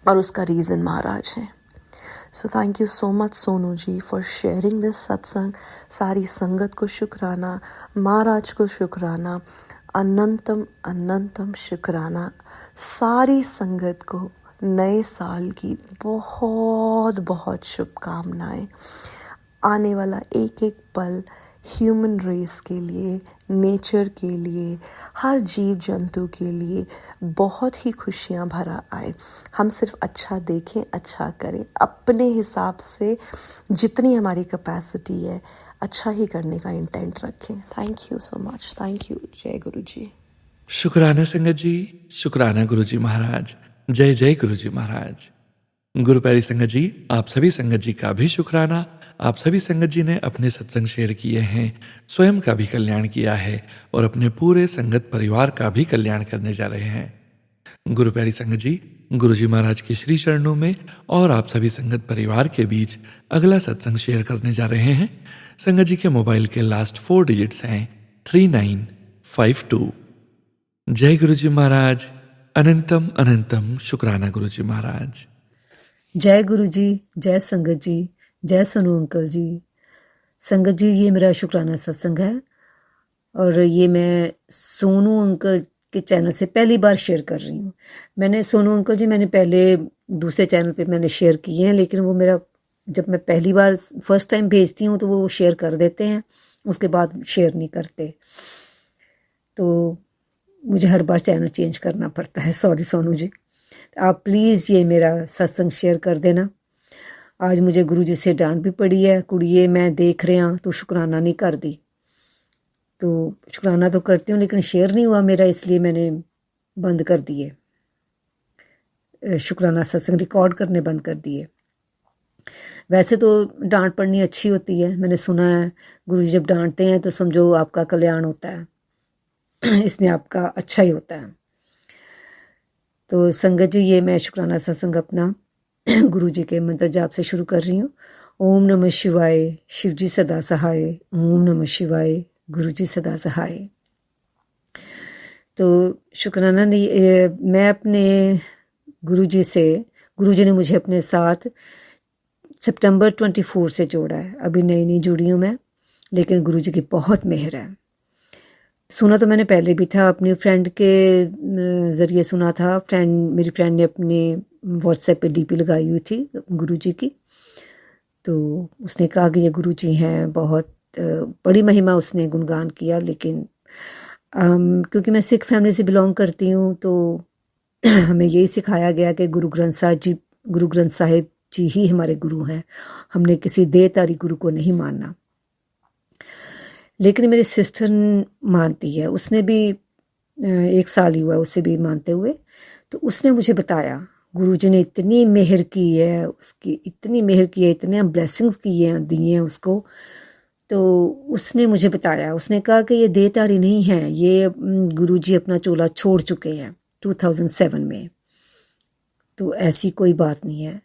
और उसका रीज़न महाराज है। So thank you so much Sonu ji for sharing this satsang. सारी संगत को शुक्राना, महाराज को शुक्राना, अनंतम अनंतम शुक्राना। सारी संगत को नए साल की बहुत बहुत शुभकामनाएं। आने वाला एक एक पल ह्यूमन रेस के लिए, नेचर के लिए, हर जीव जंतु के लिए बहुत ही खुशियाँ भरा आए। हम सिर्फ अच्छा देखें, अच्छा करें, अपने हिसाब से जितनी हमारी कैपेसिटी है अच्छा ही करने का इंटेंट रखें। Thank you so much. Thank you. जय गुरु जी। शुक्राना संगत जी, शुक्राना गुरु जी महाराज। जय जय गुरु जी महाराज। गुरु प्यारी संगत जी, आप सभी संगत जी का भी शुक्राना। आप सभी संगत जी ने अपने सत्संग शेयर किए हैं, स्वयं का भी कल्याण किया है और अपने पूरे संगत परिवार का भी कल्याण करने जा रहे हैं। गुरु प्यारी संगत जी, गुरु जी महाराज के श्री चरणों में और आप सभी संगत परिवार के बीच अगला सत्संग शेयर करने जा रहे हैं। संगत जी के मोबाइल के लास्ट 4 डिजिट्स हैं 3952। जय गुरु जी महाराज। अनंतम अनंतम शुक्राना गुरु जी महाराज। जय गुरु जी, जय संगत जी, जय सोनू अंकल जी। संगत जी, ये मेरा शुक्राना सत्संग है और ये मैं सोनू अंकल के चैनल से पहली बार शेयर कर रही हूँ। मैंने सोनू अंकल जी मैंने पहले दूसरे चैनल पे मैंने शेयर किए हैं, लेकिन वो मेरा जब मैं पहली बार फर्स्ट टाइम भेजती हूँ तो वो शेयर कर देते हैं, उसके बाद शेयर नहीं करते। तो मुझे हर बार चैनल चेंज करना पड़ता है। सॉरी सोनू जी, आप प्लीज़ ये मेरा सत्संग शेयर कर देना। आज मुझे गुरुजी से डांट भी पड़ी है, कुड़िए मैं देख रहे हैं तो शुक्राना नहीं कर दी। तो शुक्राना तो करती हूँ लेकिन शेयर नहीं हुआ मेरा, इसलिए मैंने बंद कर दिए, शुक्राना सत्संग रिकॉर्ड करने बंद कर दिए। वैसे तो डांट पड़नी अच्छी होती है, मैंने सुना है गुरुजी जब डांटते हैं तो समझो आपका कल्याण होता है, इसमें आपका अच्छा ही होता है। तो संगत जी, ये मैं शुक्राना सत्संग अपना गुरु जी के मंत्र जाप से शुरू कर रही हूँ। ओम नमः शिवाय, शिव जी सदा सहाय। ओम नमः शिवाय, गुरु जी सदा सहाय। तो शुक्राना मैं अपने गुरु जी ने मुझे अपने साथ सितंबर 24 से जोड़ा है। अभी नई नई जुड़ी हूँ मैं, लेकिन गुरु जी की बहुत मेहर है। सुना तो मैंने पहले भी था, अपनी फ्रेंड के ज़रिए सुना था। मेरी फ्रेंड ने अपने व्हाट्सएप पे डीपी लगाई हुई थी गुरुजी की, तो उसने कहा कि ये गुरुजी हैं, बहुत बड़ी महिमा उसने गुणगान किया। लेकिन क्योंकि मैं सिख फैमिली से बिलोंग करती हूँ तो हमें यही सिखाया गया कि गुरु ग्रंथ साहिब जी ही हमारे गुरु हैं, हमने किसी देहधारी गुरु को नहीं मानना। लेकिन मेरी सिस्टर मानती है, उसने भी 1 साल ही हुआ उसे भी मानते हुए। तो उसने मुझे बताया गुरुजी ने इतनी मेहर की है, उसकी इतनी मेहर की है, इतने ब्लेसिंग्स दिए हैं उसको। तो उसने मुझे बताया, उसने कहा कि ये देहधारी नहीं है, ये गुरुजी अपना चोला छोड़ चुके हैं 2007 में। तो ऐसी कोई बात नहीं है,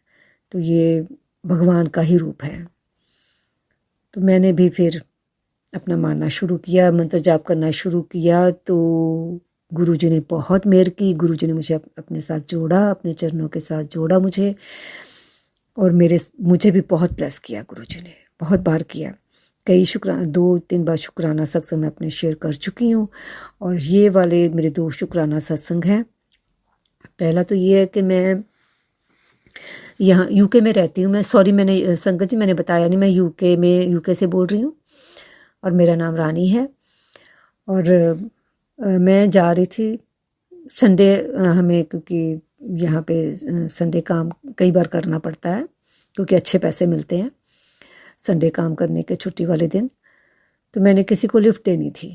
तो ये भगवान का ही रूप है। तो मैंने भी फिर अपना मानना शुरू किया, मंत्र जाप करना शुरू किया। तो गुरुजी ने बहुत मेहर की, गुरुजी ने मुझे अपने साथ जोड़ा, अपने चरणों के साथ जोड़ा मुझे, और मुझे भी बहुत ब्लेस किया गुरुजी ने, बहुत बार किया। 2-3 बार शुक्राना सत्संग मैं अपने शेयर कर चुकी हूँ, और ये वाले मेरे 2 शुक्राना सत्संग हैं। पहला तो ये है कि मैं यहाँ यूके में रहती हूँ। मैंने संगत जी मैंने बताया नहीं, मैं यूके से बोल रही हूँ और मेरा नाम रानी है। और मैं जा रही थी संडे, हमें क्योंकि यहाँ पे संडे काम कई बार करना पड़ता है क्योंकि अच्छे पैसे मिलते हैं संडे काम करने के, छुट्टी वाले दिन। तो मैंने किसी को लिफ्ट देनी थी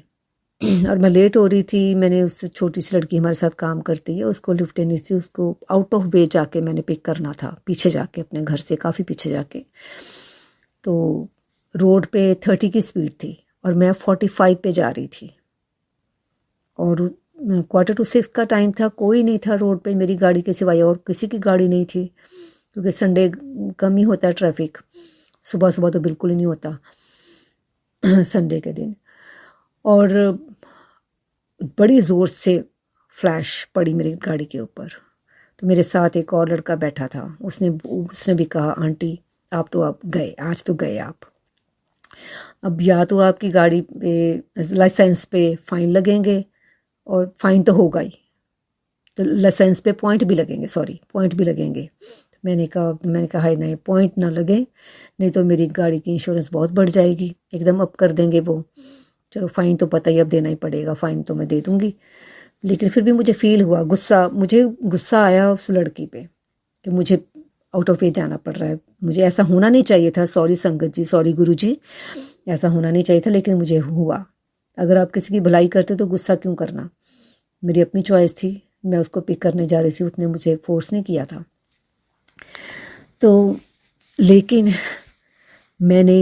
और मैं लेट हो रही थी। मैंने उस छोटी सी लड़की हमारे साथ काम करती है, उसको लिफ्ट देनी थी, उसको आउट ऑफ वे जाके मैंने पिक करना था, पीछे जाके, अपने घर से काफ़ी पीछे जाके। तो रोड पे 30 की स्पीड थी और मैं 45 पे जा रही थी, और 5:45 का टाइम था, कोई नहीं था रोड पे मेरी गाड़ी के सिवाय, और किसी की गाड़ी नहीं थी क्योंकि संडे कम ही होता है ट्रैफिक, सुबह सुबह तो बिल्कुल ही नहीं होता संडे के दिन। और बड़ी ज़ोर से फ्लैश पड़ी मेरी गाड़ी के ऊपर। तो मेरे साथ एक और लड़का बैठा था, उसने भी कहा आंटी आप गए, आज तो गए आप। अब या तो आपकी गाड़ी पे, लाइसेंस पे फ़ाइन लगेंगे, और फ़ाइन तो होगा ही, तो लाइसेंस पे पॉइंट भी लगेंगे, सॉरी पॉइंट भी लगेंगे। मैंने कहा हाय नहीं, पॉइंट ना लगे, नहीं तो मेरी गाड़ी की इंश्योरेंस बहुत बढ़ जाएगी, एकदम अप कर देंगे वो। चलो फ़ाइन तो पता ही, अब देना ही पड़ेगा, फ़ाइन तो मैं दे दूँगी। लेकिन फिर भी मुझे फ़ील हुआ, मुझे गुस्सा आया उस लड़की पे कि मुझे आउट ऑफ वे जाना पड़ रहा है। मुझे ऐसा होना नहीं चाहिए था, सॉरी संगत जी, सॉरी गुरु जी, ऐसा होना नहीं चाहिए था, लेकिन मुझे हुआ। अगर आप किसी की भलाई करते तो गुस्सा क्यों करना? मेरी अपनी चॉइस थी, मैं उसको पिक करने जा रही थी, उसने मुझे फोर्स नहीं किया था। तो लेकिन मैंने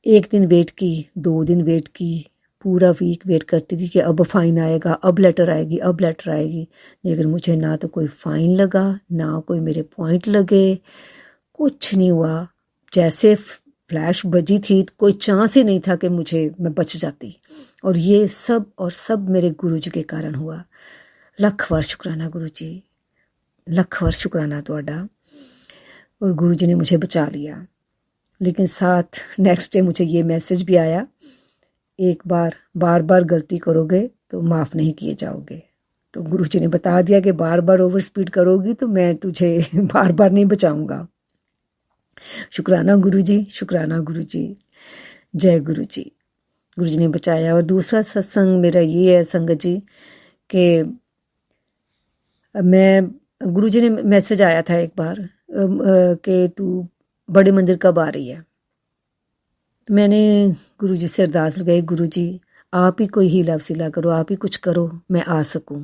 1 दिन वेट की, 2 दिन वेट की, पूरा वीक वेट करती थी कि अब फ़ाइन आएगा, अब लेटर आएगी, अब लेटर आएगी। लेकिन मुझे ना तो कोई फ़ाइन लगा, ना कोई मेरे पॉइंट लगे, कुछ नहीं हुआ। जैसे फ्लैश बजी थी, कोई चांस ही नहीं था कि मैं बच जाती। और ये सब मेरे गुरुजी के कारण हुआ। लख वार शुक्राना गुरुजी, लख वार शुक्राना तुहाडा। और गुरुजी ने मुझे बचा लिया। लेकिन साथ नेक्स्ट डे मुझे ये मैसेज भी आया, एक बार बार बार गलती करोगे तो माफ़ नहीं किए जाओगे। तो गुरुजी ने बता दिया कि बार बार ओवर स्पीड करोगी तो मैं तुझे बार बार नहीं बचाऊंगा। शुक्राना गुरुजी, शुक्राना गुरुजी, जय गुरुजी। गुरुजी ने बचाया। और दूसरा सत्संग मेरा ये है संगत जी कि गुरुजी ने मैसेज आया था एक बार कि तू बड़े मंदिर कब आ रही है। तो मैंने गुरुजी से अरदास लगाई, गुरुजी आप ही कोई हीला वसीला करो, आप ही कुछ करो, मैं आ सकूं।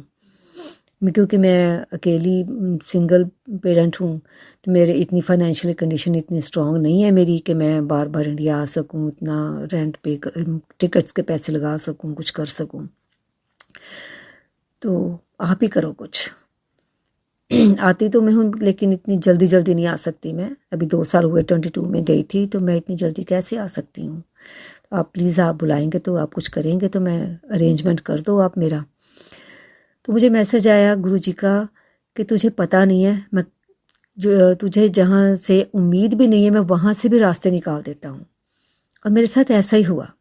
क्योंकि मैं अकेली सिंगल पेरेंट हूँ, तो मेरे इतनी फाइनेंशियल कंडीशन इतनी स्ट्रांग नहीं है मेरी कि मैं बार बार इंडिया आ सकूं, इतना रेंट पे, टिकट्स के पैसे लगा सकूं, कुछ कर सकूं। तो आप ही करो कुछ। आती तो मैं हूँ, लेकिन इतनी जल्दी जल्दी नहीं आ सकती मैं। अभी 2 साल हुए, 22 में गई थी, तो मैं इतनी जल्दी कैसे आ सकती हूँ। आप प्लीज़, आप बुलाएंगे तो, आप कुछ करेंगे तो मैं अरेंजमेंट कर दो आप मेरा। तो मुझे मैसेज आया गुरुजी का कि तुझे पता नहीं है, तुझे जहाँ से उम्मीद भी नहीं है, मैं वहाँ से भी रास्ते निकाल देता हूँ। और मेरे साथ ऐसा ही हुआ।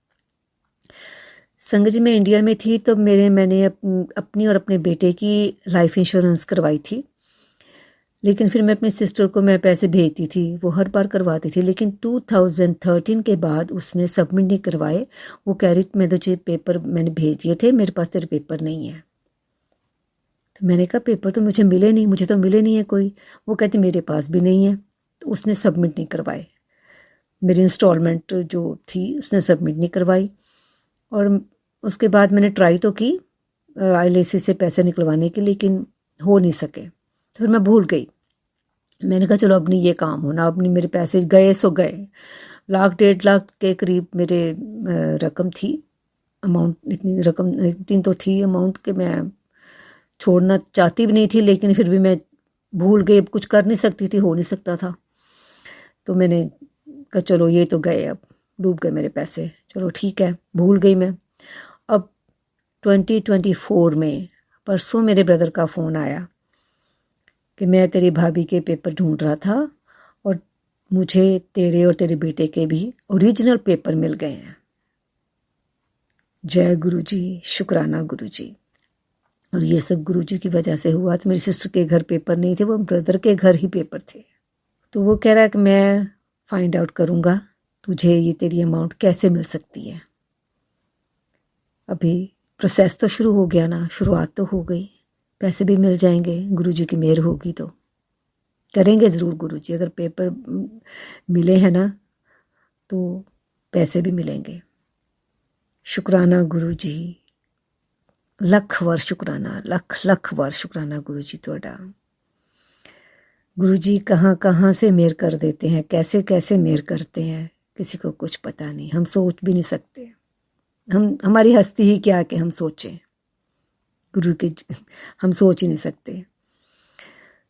संगत जी, मैं इंडिया में थी तो मैंने अपनी और अपने बेटे की लाइफ इंश्योरेंस करवाई थी। लेकिन फिर मैं अपनी सिस्टर को मैं पैसे भेजती थी, वो हर बार करवाती थी। लेकिन 2013 के बाद उसने सबमिट नहीं करवाए। वो कह रही मैं तुझे पेपर मैंने भेज दिए थे, मेरे पास तेरे पेपर नहीं है। तो मैंने कहा पेपर तो मुझे मिले नहीं, मुझे तो मिले नहीं है कोई। वो कहती मेरे पास भी नहीं है। तो उसने सबमिट नहीं करवाए। मेरी इंस्टॉलमेंट जो थी उसने सबमिट नहीं करवाई। और उसके बाद मैंने ट्राई तो की ILAC से पैसे निकलवाने की, लेकिन हो नहीं सके। तो फिर मैं भूल गई। मैंने कहा चलो अब नहीं ये काम होना, अब नहीं, मेरे पैसे गए सो गए। 1 लाख 1.5 लाख के करीब मेरे रकम थी, अमाउंट इतनी तो थी अमाउंट कि मैं छोड़ना चाहती भी नहीं थी, लेकिन फिर भी मैं भूल गई, अब कुछ कर नहीं सकती थी, हो नहीं सकता था। तो मैंने कहा चलो ये तो गए, अब डूब गए मेरे पैसे, चलो ठीक है, भूल गई मैं। अब 2024 में परसों मेरे ब्रदर का फ़ोन आया कि मैं तेरी भाभी के पेपर ढूंढ रहा था और मुझे तेरे और तेरे बेटे के भी ओरिजिनल पेपर मिल गए हैं। जय गुरुजी, शुक्राना गुरुजी। और ये सब गुरुजी की वजह से हुआ। तो मेरी सिस्टर के घर पेपर नहीं थे, वो ब्रदर के घर ही पेपर थे। तो वो कह रहा है कि मैं फाइंड आउट करूँगा तुझे ये तेरी अमाउंट कैसे मिल सकती है। अभी प्रोसेस तो शुरू हो गया ना, शुरुआत तो हो गई, पैसे भी मिल जाएंगे, गुरुजी की मेहर होगी तो करेंगे ज़रूर गुरुजी। अगर पेपर मिले हैं ना तो पैसे भी मिलेंगे। शुक्राना गुरुजी, लख वार शुक्राना, लख लख वार शुक्राना गुरुजी तुहाडा। गुरुजी कहाँ कहाँ से मेहर कर देते हैं, कैसे कैसे मेहर करते हैं, किसी को कुछ पता नहीं, हम सोच भी नहीं सकते। हमारी हस्ती ही क्या कि हम सोचें, गुरु के हम सोच ही नहीं सकते।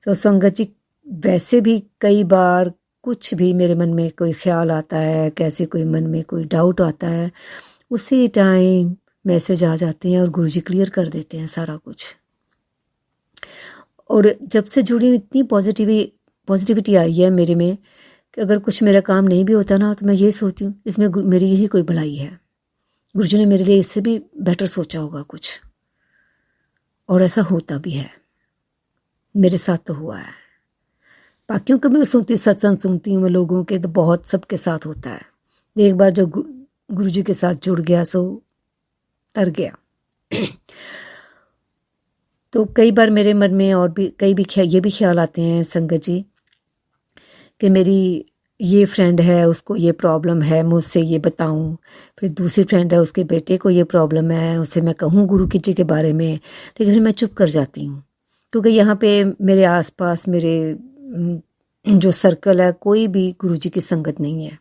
तो संगत जी, वैसे भी कई बार कुछ भी मेरे मन में कोई ख्याल आता है, कैसे कोई मन में कोई डाउट आता है, उसी टाइम मैसेज आ जाते हैं और गुरुजी क्लियर कर देते हैं सारा कुछ। और जब से जुड़ी इतनी पॉजिटिविटी आई है मेरे में कि अगर कुछ मेरा काम नहीं भी होता ना तो मैं ये सोचती हूँ इसमें मेरी यही कोई भलाई है, गुरुजी ने मेरे लिए इससे भी बेटर सोचा होगा कुछ। और ऐसा होता भी है, मेरे साथ तो हुआ है। बाकियों का भी मैं सुनती, सत्संग सुनती हूँ मैं लोगों के, तो बहुत सबके साथ होता है। एक बार जो गुरुजी के साथ जुड़ गया सो तर गया। तो कई बार मेरे मन में और भी ये भी ख्याल आते हैं संगत जी कि मेरी ये फ्रेंड है, उसको ये प्रॉब्लम है, मुझसे ये बताऊं। फिर दूसरी फ्रेंड है, उसके बेटे को ये प्रॉब्लम है, उससे मैं कहूँ गुरु जी के बारे में, लेकिन फिर मैं चुप कर जाती हूँ। क्योंकि यहाँ पे मेरे आसपास मेरे जो सर्कल है, कोई भी गुरु जी की संगत नहीं है।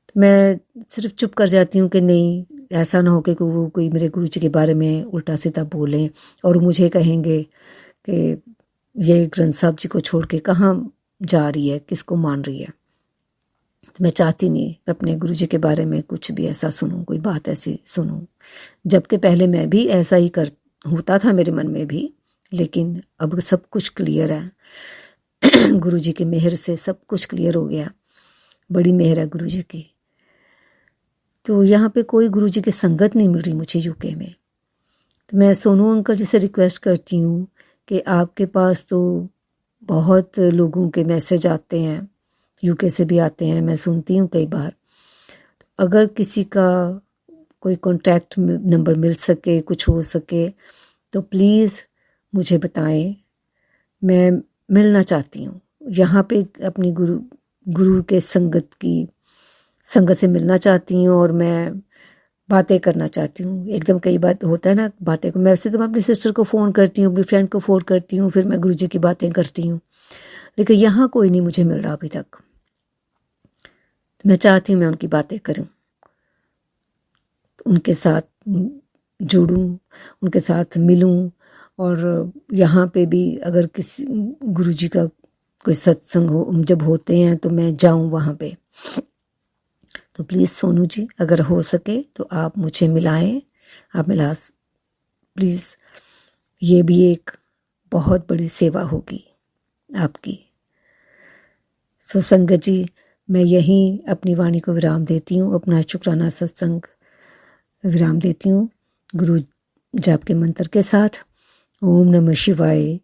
तो मैं सिर्फ चुप कर जाती हूँ कि नहीं, ऐसा ना हो कि वो कोई मेरे गुरु जी के बारे में उल्टा सीधा बोलें और मुझे कहेंगे कि ये ग्रंथ साहब जी को छोड़ के कहाँ जा रही है, किसको मान रही है। तो मैं चाहती नहीं मैं अपने गुरु जी के बारे में कुछ भी ऐसा सुनूं, कोई बात ऐसी सुनूं। जबकि पहले मैं भी ऐसा ही होता था मेरे मन में भी, लेकिन अब सब कुछ क्लियर है। गुरु जी की मेहर से सब कुछ क्लियर हो गया, बड़ी मेहर है गुरु जी की। तो यहाँ पे कोई गुरु जी की संगत नहीं मिल रही मुझे यूके में। तो मैं सोनू अंकल जी से रिक्वेस्ट करती हूँ कि आपके पास तो बहुत लोगों के मैसेज आते हैं, यूके से भी आते हैं, मैं सुनती हूँ कई बार। तो अगर किसी का कोई कॉन्टैक्ट नंबर मिल सके, कुछ हो सके, तो प्लीज़ मुझे बताएं। मैं मिलना चाहती हूँ यहाँ पे, अपनी गुरु के संगत से मिलना चाहती हूँ और मैं बातें करना चाहती हूँ। एकदम कई बात होता है ना बातें को, मैं वैसे तो मैं अपनी सिस्टर को फ़ोन करती हूँ, अपनी फ्रेंड को फ़ोन करती हूँ, फिर मैं गुरुजी की बातें करती हूँ, लेकिन यहाँ कोई नहीं मुझे मिल रहा अभी तक। तो मैं चाहती हूँ मैं उनकी बातें करूँ, उनके साथ जुड़ूँ, उनके साथ मिलूँ। और यहाँ पे भी अगर किसी गुरुजी का कोई सत्संग हो, जब होते हैं तो मैं जाऊँ वहाँ पे। तो प्लीज़ सोनू जी, अगर हो सके तो आप मुझे मिलाएं, आप मिला प्लीज़। ये भी एक बहुत बड़ी सेवा होगी आपकी। सो संगत जी, मैं यहीं अपनी वाणी को विराम देती हूँ, अपना शुक्राना सत्संग विराम देती हूँ गुरु जाप के मंत्र के साथ। ओम नमः शिवाय,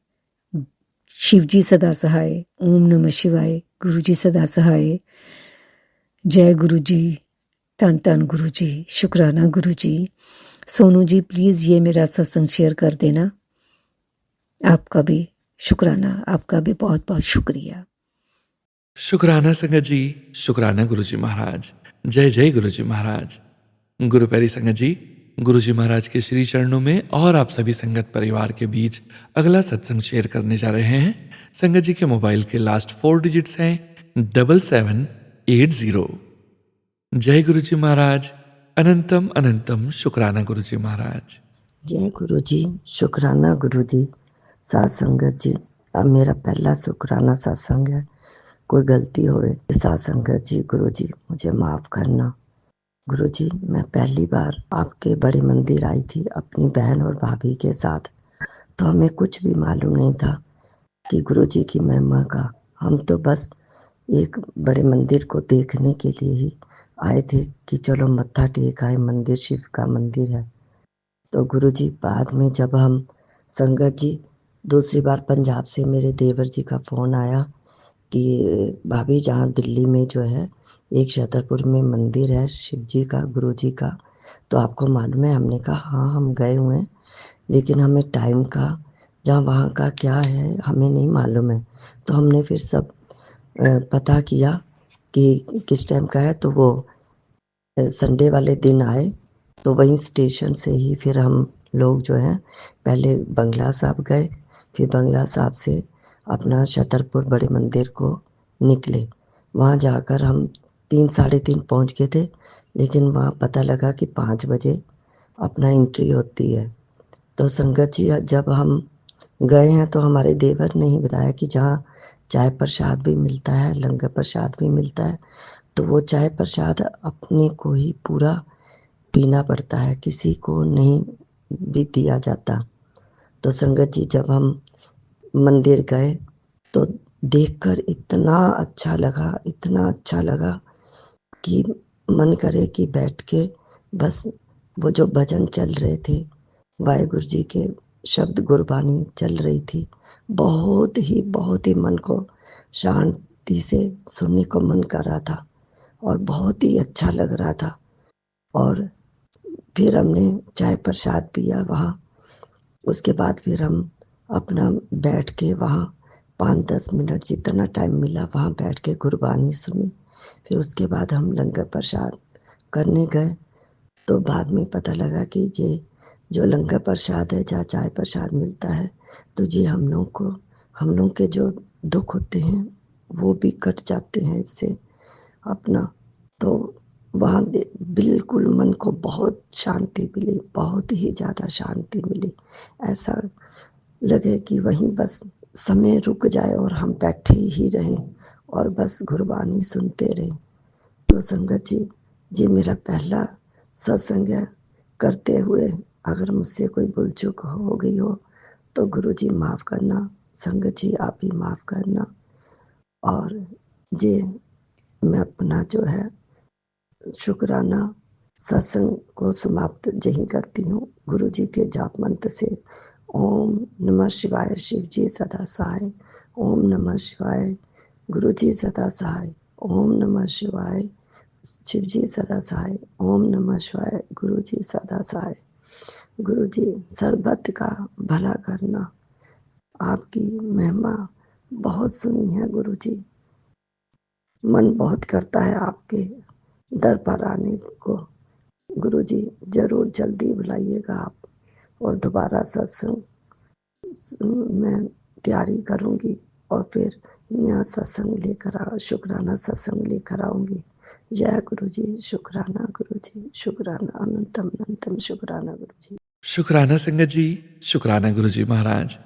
शिव जी सदा सहाय। ओम नमः शिवाय, गुरु जी सदा सहाय। जय गुरु जी, धन धन गुरु जी, शुक्राना गुरु जी। सोनू जी प्लीज़ ये मेरा सत्संग शेयर कर देना। आपका भी शुक्राना, आपका भी बहुत बहुत शुक्रिया। शुक्राना संगत जी, शुक्राना गुरुजी महाराज। जय जय गुरुजी महाराज। गुरु प्यारी संगत जी, गुरुजी महाराज के श्री चरणों में और आप सभी संगत परिवार के बीच अगला सत्संग शेयर करने जा रहे हैं। संगत जी के मोबाइल के लास्ट 4 डिजिट्स हैं 7780। जय गुरुजी महाराज। अनंतम अनंतम शुक्राना गुरुजी महाराज। जय गुरु जी, शुक्राना गुरु जी। साथ संगत जी, अब मेरा पहला शुक्राना सत्संग है। कोई गलती होवे साथ संगत जी, गुरु जी मुझे माफ़ करना। गुरु जी, मैं पहली बार आपके बड़े मंदिर आई थी अपनी बहन और भाभी के साथ, तो हमें कुछ भी मालूम नहीं था कि गुरु जी की महिमा का। हम तो बस एक बड़े मंदिर को देखने के लिए ही आए थे कि चलो मत्था टेक आए, मंदिर शिव का मंदिर है। तो गुरु जी, बाद में जब हम संगत जी दूसरी बार पंजाब से मेरे देवर जी का फ़ोन आया कि भाभी जहाँ दिल्ली में जो है एक छतरपुर में मंदिर है शिव जी का, गुरु जी का, तो आपको मालूम है? हमने कहा हाँ हम गए हुए हैं, लेकिन हमें टाइम का जहाँ वहाँ का क्या है हमें नहीं मालूम है। तो हमने फिर सब पता किया कि किस टाइम का है, तो वो संडे वाले दिन आए। तो वहीं स्टेशन से ही फिर हम लोग जो हैं पहले बंगला साहब गए, फिर बंगला साहब से अपना छतरपुर बड़े मंदिर को निकले। वहाँ जाकर हम 3 साढ़े 3 पहुँच गए थे, लेकिन वहाँ पता लगा कि 5 बजे अपना एंट्री होती है। तो संगत जी, जब हम गए हैं तो हमारे देवर ने ही बताया कि जहाँ चाय प्रसाद भी मिलता है, लंगर प्रसाद भी मिलता है, तो वो चाय प्रसाद अपने को ही पूरा पीना पड़ता है, किसी को नहीं भी दिया जाता। तो संगत जी, जब हम मंदिर गए तो देखकर इतना अच्छा लगा कि मन करे कि बैठ के बस वो जो भजन चल रहे थे, वाहेगुरु जी के शब्द गुरबानी चल रही थी, बहुत ही मन को शांति से सुनने को मन कर रहा था और बहुत ही अच्छा लग रहा था। और फिर हमने चाय प्रसाद पिया वहाँ। उसके बाद फिर हम अपना बैठ के वहाँ 5-10 मिनट जितना टाइम मिला वहाँ बैठ के गुरबानी सुनी। फिर उसके बाद हम लंगर प्रसाद करने गए, तो बाद में पता लगा कि ये जो लंगर प्रसाद है, जहाँ चाय प्रसाद मिलता है, तो ये हम लोग के जो दुख होते हैं वो भी कट जाते हैं इससे अपना। तो वहाँ बिल्कुल मन को बहुत शांति मिली, बहुत ही ज़्यादा शांति मिली। ऐसा लगे कि वहीं बस समय रुक जाए और हम बैठे ही रहें और बस गुरबानी सुनते रहें। तो संगत जी, ये मेरा पहला सत्संग है। करते हुए अगर मुझसे कोई भूल चूक हो गई हो तो गुरु जी माफ़ करना, संगत जी आप ही माफ़ करना। और ये मैं अपना जो है शुक्राना सत्संग को समाप्त यही करती हूँ गुरु जी के जाप मंत्र से। ओम नमः शिवाय, शिव जी सदा सहाय। ओम नमः शिवाय, गुरु जी सदा सहाय। ओम नमः शिवाय, शिव जी सदा सहाय। ओम नमः शिवाय, गुरु जी सदा सहाय। गुरु जी सर्बत का भला करना, आपकी महिमा बहुत सुनी है गुरु जी। मन बहुत करता है आपके दर पर आने को। गुरु जी जरूर जल्दी बुलाइएगा आप, और दोबारा सत्संग मैं तैयारी करूँगी और फिर नया सत्संग लेकर शुक्राना सत्संग लेकर आऊँगी। जय गुरु जी, शुक्राना गुरु जी, शुक्राना अनंतम अनंतम शुक्राना गुरु जी। शुक्राना संगत जी, शुक्राना गुरु जी महाराज।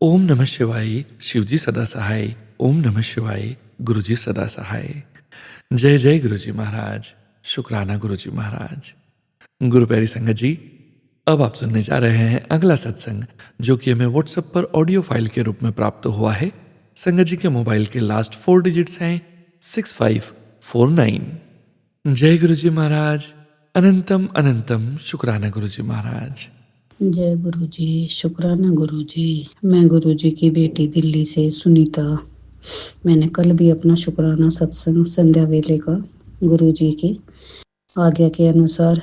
ओम नमः शिवाय, शिव जी सदा सहाय। ओम नमः शिवाय, गुरु जी सदा सहाय। जय जय गुरु जी महाराज, शुक्राना गुरु जी महाराज। गुरु प्यारी संगत जी, अब आप सुनने जा रहे हैं अगला सत्संग, जो कि हमें व्हाट्सएप पर ऑडियो फाइल के रूप में प्राप्त हुआ है। संगत जी के मोबाइल के लास्ट 4 डिजिट्स हैं 6549। जय गुरु जी महाराज, अनंतम अनंतम शुक्राना गुरु जी महाराज। जय गुरु जी, शुक्राना गुरु जी। मैं गुरु जी की बेटी दिल्ली से सुनीता। मैंने कल भी अपना शुक्राना सत्संग संध्या वेले का गुरु जी की आज्ञा के अनुसार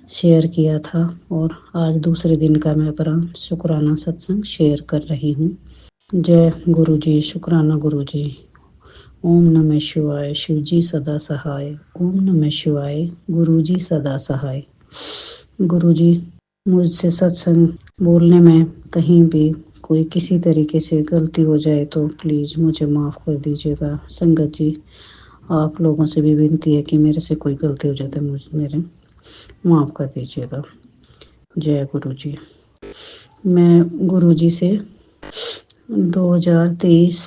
शेयर किया था, और आज दूसरे दिन का मैं अपना शुक्राना सत्संग शेयर कर रही हूँ। जय गुरु जी, शुक्राना गुरु जी। ओम नमः शिवाय, शिव जी सदा सहाय। ओम नमः शिवाय, गुरु जी सदा सहाय। गुरु जी, मुझसे सत्संग बोलने में कहीं भी कोई किसी तरीके से गलती हो जाए तो प्लीज़ मुझे माफ़ कर दीजिएगा। संगत जी, आप लोगों से भी विनती है कि मेरे से कोई गलती हो जाए तो मेरे माफ़ कर दीजिएगा। जय गुरु जी। मैं गुरु जी से 2023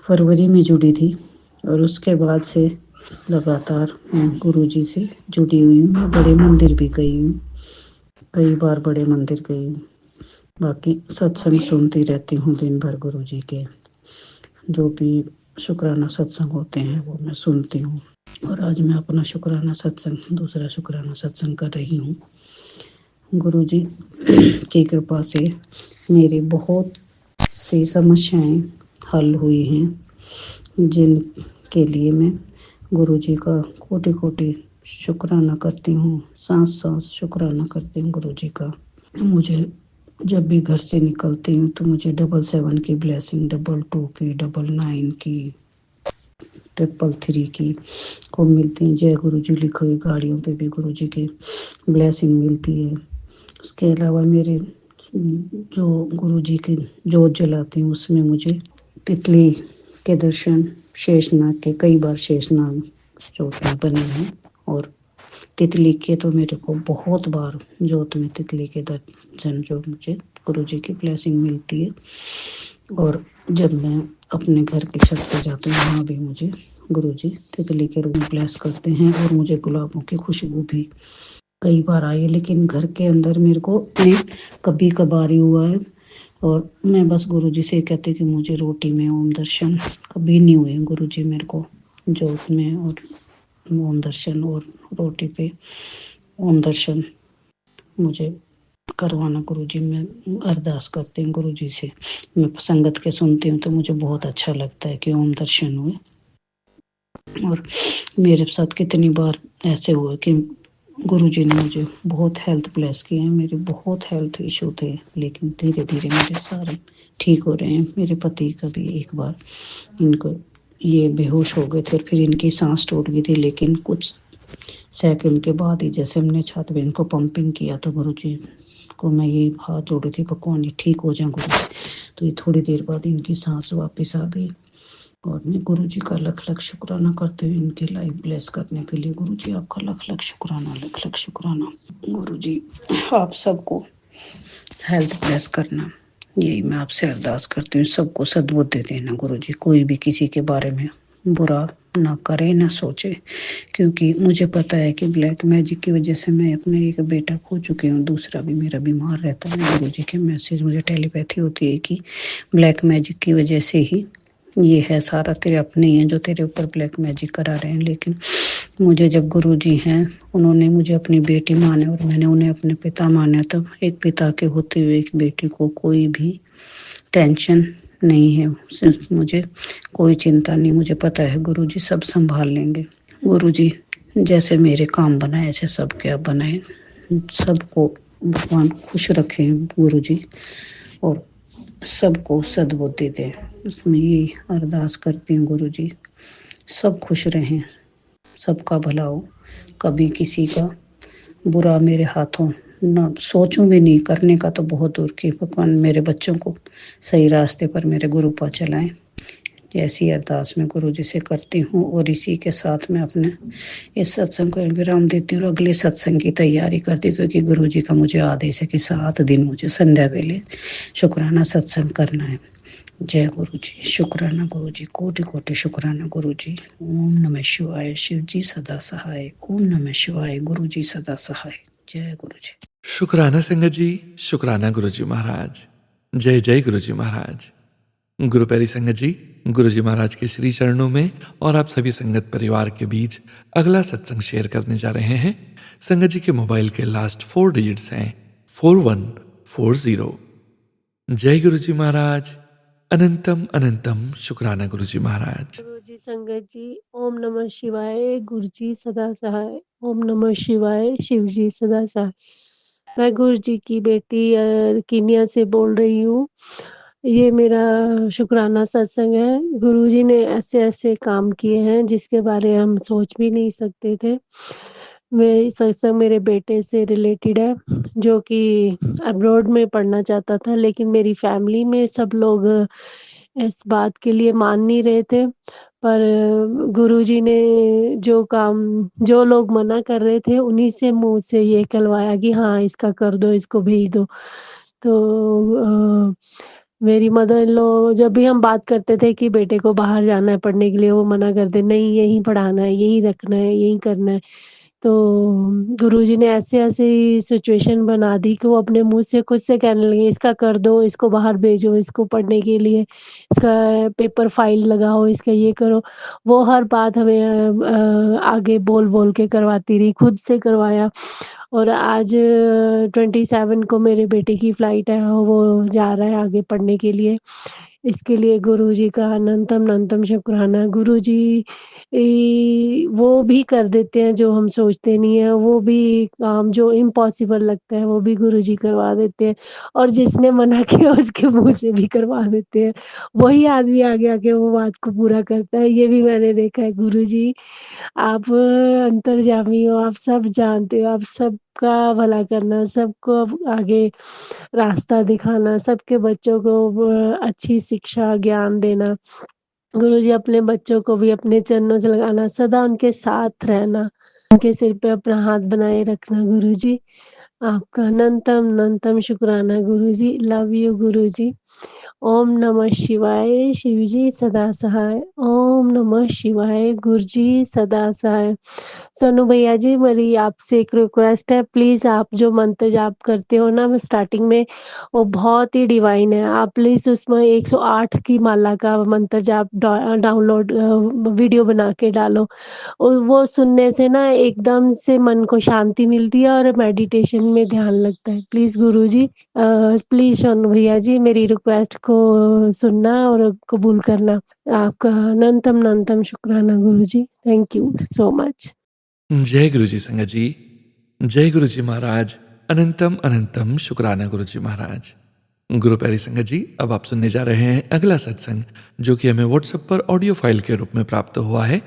फरवरी में जुड़ी थी, और उसके बाद से लगातार मैं गुरु जी से जुड़ी हुई हूँ। मैं बड़े मंदिर भी गई हूँ, कई बार बड़े मंदिर गई हूँ। बाकी सत्संग सुनती रहती हूँ दिन भर। गुरु जी के जो भी शुक्राना सत्संग होते हैं वो मैं सुनती हूँ, और आज मैं अपना शुक्राना सत्संग, दूसरा शुक्राना सत्संग कर रही हूँ। गुरु जी की कृपा से मेरी बहुत सी समस्याएं हल हुई हैं, जिनके लिए मैं गुरु जी का कोटि कोटि शुक्राना करती हूँ। सांस सांस शुक्राना करती हूँ गुरु जी का। मुझे जब भी घर से निकलती हूँ तो मुझे 777 की ब्लेसिंग, 22 की, 99 की, 333 की को मिलती है। जय गुरु जी लिखी हुई गाड़ियों पे भी गुरु जी की ब्लेसिंग मिलती है। उसके अलावा मेरे जो गुरु जी की जोत जलाती हूँ उसमें मुझे तितली के दर्शन, शेषनाग के, कई बार शेषनाग जोत में बने हैं, और तितली के तो मेरे को बहुत बार जोत में तितली के दर्शन जो मुझे गुरु जी की ब्लेसिंग मिलती है। और जब मैं अपने घर की छत पर जाती हूँ वहाँ भी मुझे गुरु जी तितली के रूप में ब्लेस करते हैं, और मुझे गुलाबों की खुशबू भी कई बार आई है। लेकिन घर के अंदर मेरे को कभी कभार ही हुआ है और मैं बस गुरुजी से कहती कि मुझे रोटी में ओम दर्शन कभी नहीं हुए गुरुजी, मेरे को जोत में और ओम दर्शन और रोटी पे ओम दर्शन मुझे करवाना गुरुजी। मैं अरदास करती हूँ गुरुजी से, मैं संगत के सुनती हूँ तो मुझे बहुत अच्छा लगता है कि ओम दर्शन हुए। और मेरे साथ कितनी बार ऐसे हुआ कि गुरुजी ने मुझे बहुत हेल्थ ब्लेस किया है। मेरे बहुत हेल्थ इशू थे, लेकिन धीरे धीरे मेरे सारे ठीक हो रहे हैं। मेरे पति का भी एक बार इनको ये बेहोश हो गए थे और फिर इनकी सांस टूट गई थी, लेकिन कुछ सेकंड के बाद ही जैसे हमने छत में इनको पंपिंग किया तो गुरुजी को मैं ये हाथ जोड़ी थी, भगवान ये ठीक हो जाए गुरुजी। तो ये थोड़ी देर बाद इनकी सांस वापस आ गई। और मैं गुरुजी का लख लख शुक्राना करते हुए इनकी लाइफ ब्लेस करने के लिए, गुरुजी आपका लख लख शुक्राना, लख लख शुक्राना। गुरुजी आप सबको हेल्थ ब्लेस करना, यही मैं आपसे अरदास करती हूँ। सबको सद्बुद्धि देना गुरुजी, कोई भी किसी के बारे में बुरा ना करे ना सोचे, क्योंकि मुझे पता है कि ब्लैक मैजिक की वजह से मैं अपने एक बेटा खो चुकी हूँ, दूसरा भी मेरा बीमार रहता है। गुरुजी के मैसेज मुझे टेलीपैथी होती है कि ब्लैक मैजिक की वजह से ही ये है, सारा तेरे अपने ही हैं जो तेरे ऊपर ब्लैक मैजिक करा रहे हैं। लेकिन मुझे जब गुरुजी हैं, उन्होंने मुझे अपनी बेटी माने और मैंने उन्हें अपने पिता माने, तब एक पिता के होते हुए एक बेटी को कोई भी टेंशन नहीं है, सिर्फ मुझे कोई चिंता नहीं। मुझे पता है गुरुजी सब संभाल लेंगे। गुरुजी जैसे मेरे काम बनाए ऐसे सबके आप बनाए, सबको भगवान खुश रखें गुरुजी, और सबको सद्बुद्धि दें। उसमें ये अरदास करती हूँ गुरुजी, सब खुश रहें, सबका भला हो, कभी किसी का बुरा मेरे हाथों ना सोचूं भी नहीं, करने का तो बहुत दूर की। भगवान मेरे बच्चों को सही रास्ते पर मेरे गुरु पा चलाएं, ऐसी अरदास मैं गुरुजी से करती हूँ। और इसी के साथ मैं अपने इस सत्संग को विराम देती हूँ और अगले सत्संग की तैयारी करती हूँ, क्योंकि गुरुजी का मुझे आदेश है कि 7 दिन मुझे संध्या वेले शुक्राना सत्संग करना है। जय गुरु जी, शुक्राना गुरु जी, कोटि कोटि शुक्राना गुरु जी। ओम नमः शिवाय, शिव जी सदा सहाय। ओम नमः शिवाय, गुरु जी सदा सहाय। जय गुरु जी। शुक्राना संगत जी, शुक्राना गुरुजी महाराज। जय जय गुरुजी महाराज। गुरु प्यारी संगत जी, गुरुजी महाराज के श्री चरणों में और आप सभी संगत परिवार के बीच अगला सत्संग शेयर करने जा रहे हैं। संगत जी के मोबाइल के लास्ट 4 डिजिट्स हैं 4140। जय गुरुजी महाराज। अनंतम अनंतम शुक्राना गुरुजी महाराज। गुरु जी संगत जी, ओम नमः शिवाय, गुरु जी सदा सहाय। ओम नमः शिवाय, शिव जी सदा सहाय। मैं गुरु जी की बेटी कीनिया से बोल रही हूँ। ये मेरा शुक्राना सत्संग है। गुरु जी ने ऐसे ऐसे काम किए हैं जिसके बारे हम सोच भी नहीं सकते थे। ये सत्संग मेरे बेटे से रिलेटेड है, जो कि अब्रॉड में पढ़ना चाहता था, लेकिन मेरी फैमिली में सब लोग इस बात के लिए मान नहीं रहे थे। पर गुरुजी ने जो लोग मना कर रहे थे उन्हीं से मुँह से ये कहलवाया कि हाँ, इसका कर दो, इसको भेज दो। तो मेरी मदर इन लॉ जब भी हम बात करते थे कि बेटे को बाहर जाना है पढ़ने के लिए, वो मना करते, नहीं यहीं पढ़ाना है, यहीं रखना है, यहीं करना है। तो गुरुजी ने ऐसी-ऐसी सिचुएशन बना दी कि वो अपने मुँह से खुद से कहने लगे, इसका कर दो, इसको बाहर भेजो, इसको पढ़ने के लिए, इसका पेपर फाइल लगाओ, इसका ये करो। वो हर बात हमें आगे बोल-बोल के करवाती रही, खुद से करवाया। और आज 27 को मेरे बेटे की फ्लाइट है, वो जा रहा है आगे पढ़ने के लिए। इसके लिए गुरुजी का अनंतम शुक्राना। गुरुजी वो भी कर देते हैं जो हम सोचते नहीं हैं, वो भी काम जो इम्पॉसिबल लगता है वो भी गुरुजी करवा देते हैं, और जिसने मना किया उसके मुँह से भी करवा देते हैं। वही आदमी आगे आके वो बात को पूरा करता है, ये भी मैंने देखा है। गुरुजी आप अंतर्यामी हो, आप सब जानते हो, आप सबका भला करना, सबको आगे रास्ता दिखाना, सबके बच्चों को अच्छी शिक्षा, ज्ञान देना। गुरुजी अपने बच्चों को भी अपने चरणों से लगाना, सदा उनके साथ रहना, उनके सिर पे अपना हाथ बनाए रखना। गुरुजी आपका अनंतम अनंतम शुक्राना गुरुजी। लव यू गुरुजी। ओम नमः शिवाय शिवजी सदा सहाय। ओम नमः शिवाय गुरुजी सदा सहाय। सोनू भैया जी, मेरी आपसे एक रिक्वेस्ट है, प्लीज आप जो मंत्र जाप करते हो ना स्टार्टिंग में, वो बहुत ही डिवाइन है। आप प्लीज उसमें 108 की माला का मंत्र जाप डाउनलोड वीडियो बना के डालो, और वो सुनने से ना एकदम से मन को शांति मिलती है और मेडिटेशन में ध्यान लगता है। प्लीज गुरुजी, प्लीज सोनू भैया जी, मेरी रिक्वेस्ट को सुनना और कबूल करना। आपका अनंतम अनंतम शुक्राना गुरुजी। Thank you so much. जय गुरु जी संगत जी। जय गुरु जी महाराज। अनंतम अनंतम शुक्राना गुरु जी महाराज। गुरु प्यारी संगत जी, अब आप सुनने जा रहे हैं अगला सत्संग, जो कि हमें व्हाट्सएप पर ऑडियो फाइल के रूप में प्राप्त हुआ है।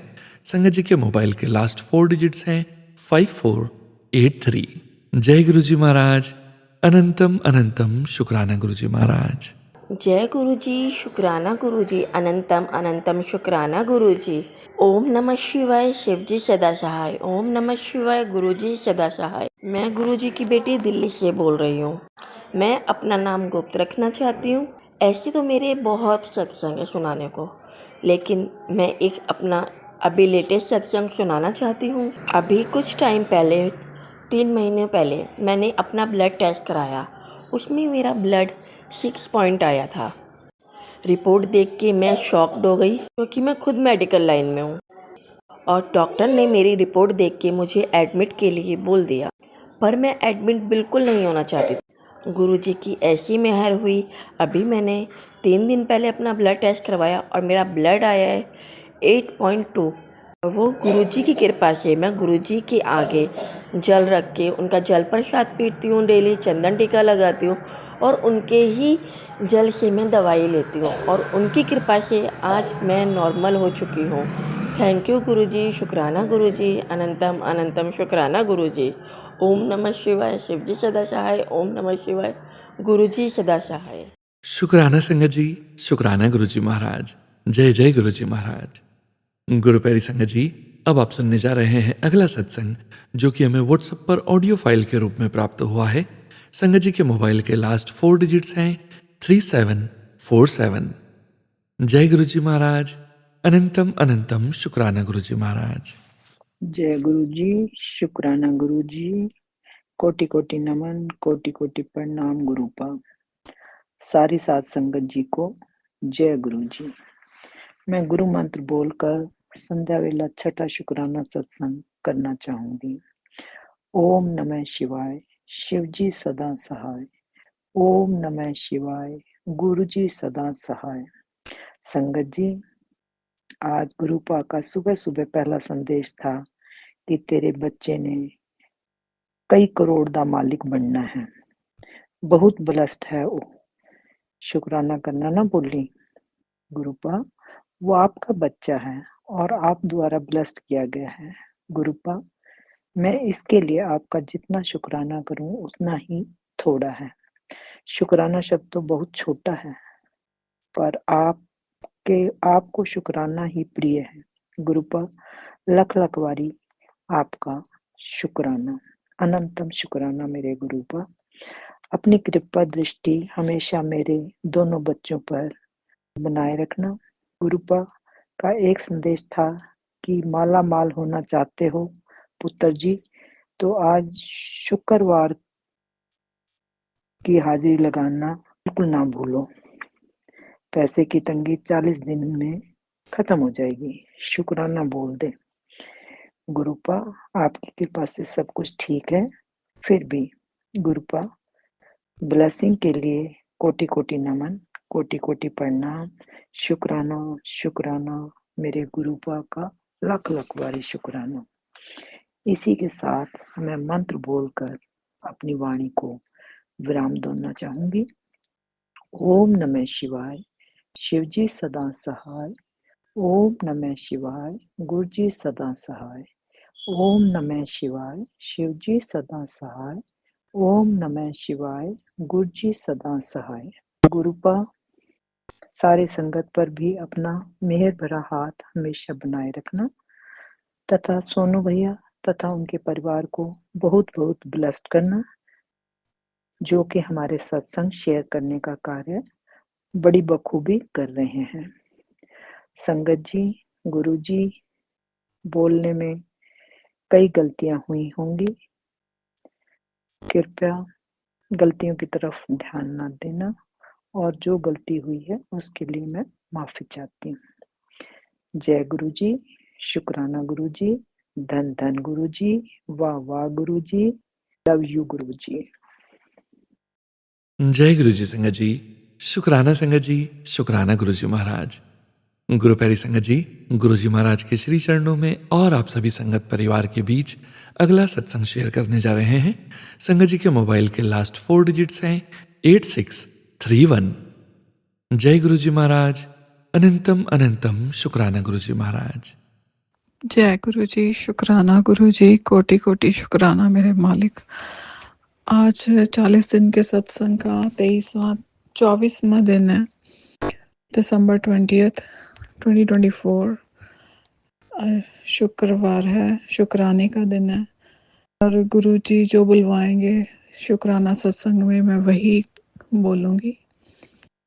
संगत जी के मोबाइल के लास्ट 4 डिजिट्स हैं 5483। जय गुरु जी महाराज। अनंतम अनंतम शुक्राना गुरु जी महाराज। जय गुरु जी, शुक्राना गुरु जी, अनंतम अनंतम शुक्राना गुरु जी। ओम नमः शिवाय, शिव जी सदा सहाय। ओम नमः शिवाय, गुरु जी सदा सहाय। मैं गुरु जी की बेटी दिल्ली से बोल रही हूँ। मैं अपना नाम गुप्त रखना चाहती हूँ। ऐसे तो मेरे बहुत सत्संग है सुनाने को, लेकिन मैं एक अपना अभी लेटेस्ट सत्संग सुनाना चाहती हूँ। अभी कुछ टाइम पहले, 3 महीने पहले, मैंने अपना ब्लड टेस्ट कराया। उसमें मेरा ब्लड 6 पॉइंट आया था। रिपोर्ट देख के मैं शॉक्ड हो गई, क्योंकि मैं खुद मेडिकल लाइन में हूँ, और डॉक्टर ने मेरी रिपोर्ट देख के मुझे एडमिट के लिए बोल दिया। पर मैं एडमिट बिल्कुल नहीं होना चाहती थी। गुरुजी की ऐसी मेहर हुई, अभी मैंने 3 दिन पहले अपना ब्लड टेस्ट करवाया और मेरा ब्लड आया है 8.2। और वो गुरुजी की कृपा से मैं गुरुजी के आगे जल रख के उनका जल प्रसाद पीती हूँ, डेली चंदन टीका लगाती हूँ, और उनके ही जल से मैं दवाई लेती हूँ, और उनकी कृपा से आज मैं नॉर्मल हो चुकी हूँ। थैंक यू गुरुजी, शुक्राना गुरुजी, अनंतम अनंतम शुक्राना गुरुजी। ओम नमः शिवाय, शिव जी सदा सहाय। ओम नमः शिवाय, गुरुजी सदा सहाय। शुक्राना संगत जी, शुक्राना गुरु जी महाराज। जय जय गुरु जी महाराज। गुरु प्यारी संगत जी, अब आप सुनने जा रहे हैं अगला सत्संग, जो कि हमें व्हाट्सएप पर ऑडियो फाइल के रूप में प्राप्त हुआ है। संगत जी के मोबाइल के लास्ट 4 डिजिट्स हैं 3747। जय गुरु जी महाराज। अनंतम अनंतम शुक्राना गुरु जी महाराज। जय गुरु जी, शुक्राना गुरु जी, कोटि कोटि नमन, कोटि कोटि प्रणाम गुरुपा। सारी सात संगत जी को जय गुरु जी। मैं गुरु मंत्र बोलकर संध्या वेला छठा शुक्राना सत्संग करना चाहूंगी। ओम नमः शिवाय, शिव जी सदा सहाय। ओम नमः शिवाय, गुरु जी सदा सहाय। संगत जी, आज गुरुपा का सुबह सुबह पहला संदेश था कि तेरे बच्चे ने कई करोड़ दा मालिक बनना है। बहुत ब्लेस्ड है वो। शुक्राना करना ना भूली गुरुपा, वो आपका बच्चा है और आप द्वारा ब्लेस्ड किया गया है। गुरुपा, मैं इसके लिए आपका जितना शुक्राना करूं उतना ही थोड़ा है। शुक्राना शब्द तो बहुत छोटा है, पर आपको शुक्राना ही प्रिय है। गुरुपा, लख लख बारी आपका शुक्राना, अनंतम शुक्राना मेरे गुरुपा। अपनी कृपा दृष्टि हमेशा मेरे दोनों बच्चों पर बनाए रखना। गुरुपा का एक संदेश था कि माला माल होना चाहते हो पुत्र जी, तो आज शुक्रवार की हाजिरी लगाना बिल्कुल ना भूलो। पैसे की तंगी 40 दिन में खत्म हो जाएगी। शुक्राना बोल दे। गुरुपा, आपकी कृपा से सब कुछ ठीक है, फिर भी गुरुपा ब्लेसिंग के लिए कोटि कोटि नमन, कोटि कोटि प्रणाम। शुक्राना शुक्राना मेरे गुरुपा का लख लख बारी शुक्राना। इसी के साथ मैं मंत्र बोलकर अपनी वाणी को विराम देना चाहूंगी। ओम नमः शिवाय, शिव जी सदा सहाय। ओम नमः शिवाय, गुरु जी सदा सहाय। ओम नमः शिवाय, शिव जी सदा सहाय। ओम नमः शिवाय, गुरु जी सदा सहाय। गुरुपा, सारे संगत पर भी अपना मेहर भरा हाथ हमेशा बनाए रखना, तथा सोनू भैया तथा उनके परिवार को बहुत बहुत ब्लेस्ड करना, जो कि हमारे सत्संग शेयर करने का कार्य बड़ी बखूबी कर रहे हैं। संगत जी, गुरु जी, बोलने में कई गलतियां हुई होंगी। कृपया गलतियों की तरफ ध्यान ना देना और जो गलती हुई है उसके लिए मैं माफी चाहती हूँ। जय गुरु जी, शुक्राना गुरु जी, धन धन गुरु जी, वाह वाह गुरु जी, लव यू गुरु जी। जय गुरु जी संगत जी, शुक्राना संगत जी, शुक्राना गुरु जी महाराज। गुरु प्यारी संगत जी, गुरु जी महाराज के श्री चरणों में और आप सभी संगत परिवार के बीच अगला सत्संग शेयर करने जा रहे हैं। संगत जी के मोबाइल के लास्ट 4 डिजिट्स हैं 8631। जय गुरु जी महाराज, अनंतम अनंतम शुक्राना गुरु जी महाराज। जय गुरु जी, शुक्राना गुरु जी, कोटि कोटि शुक्राना मेरे मालिक। आज 40 दिन के सत्संग का 24वां दिन है, दिसंबर 20th 2024। शुक्रवार है, शुक्राने का दिन है और गुरु जी जो बुलवाएंगे शुक्राना सत्संग में मैं वही बोलूँगी।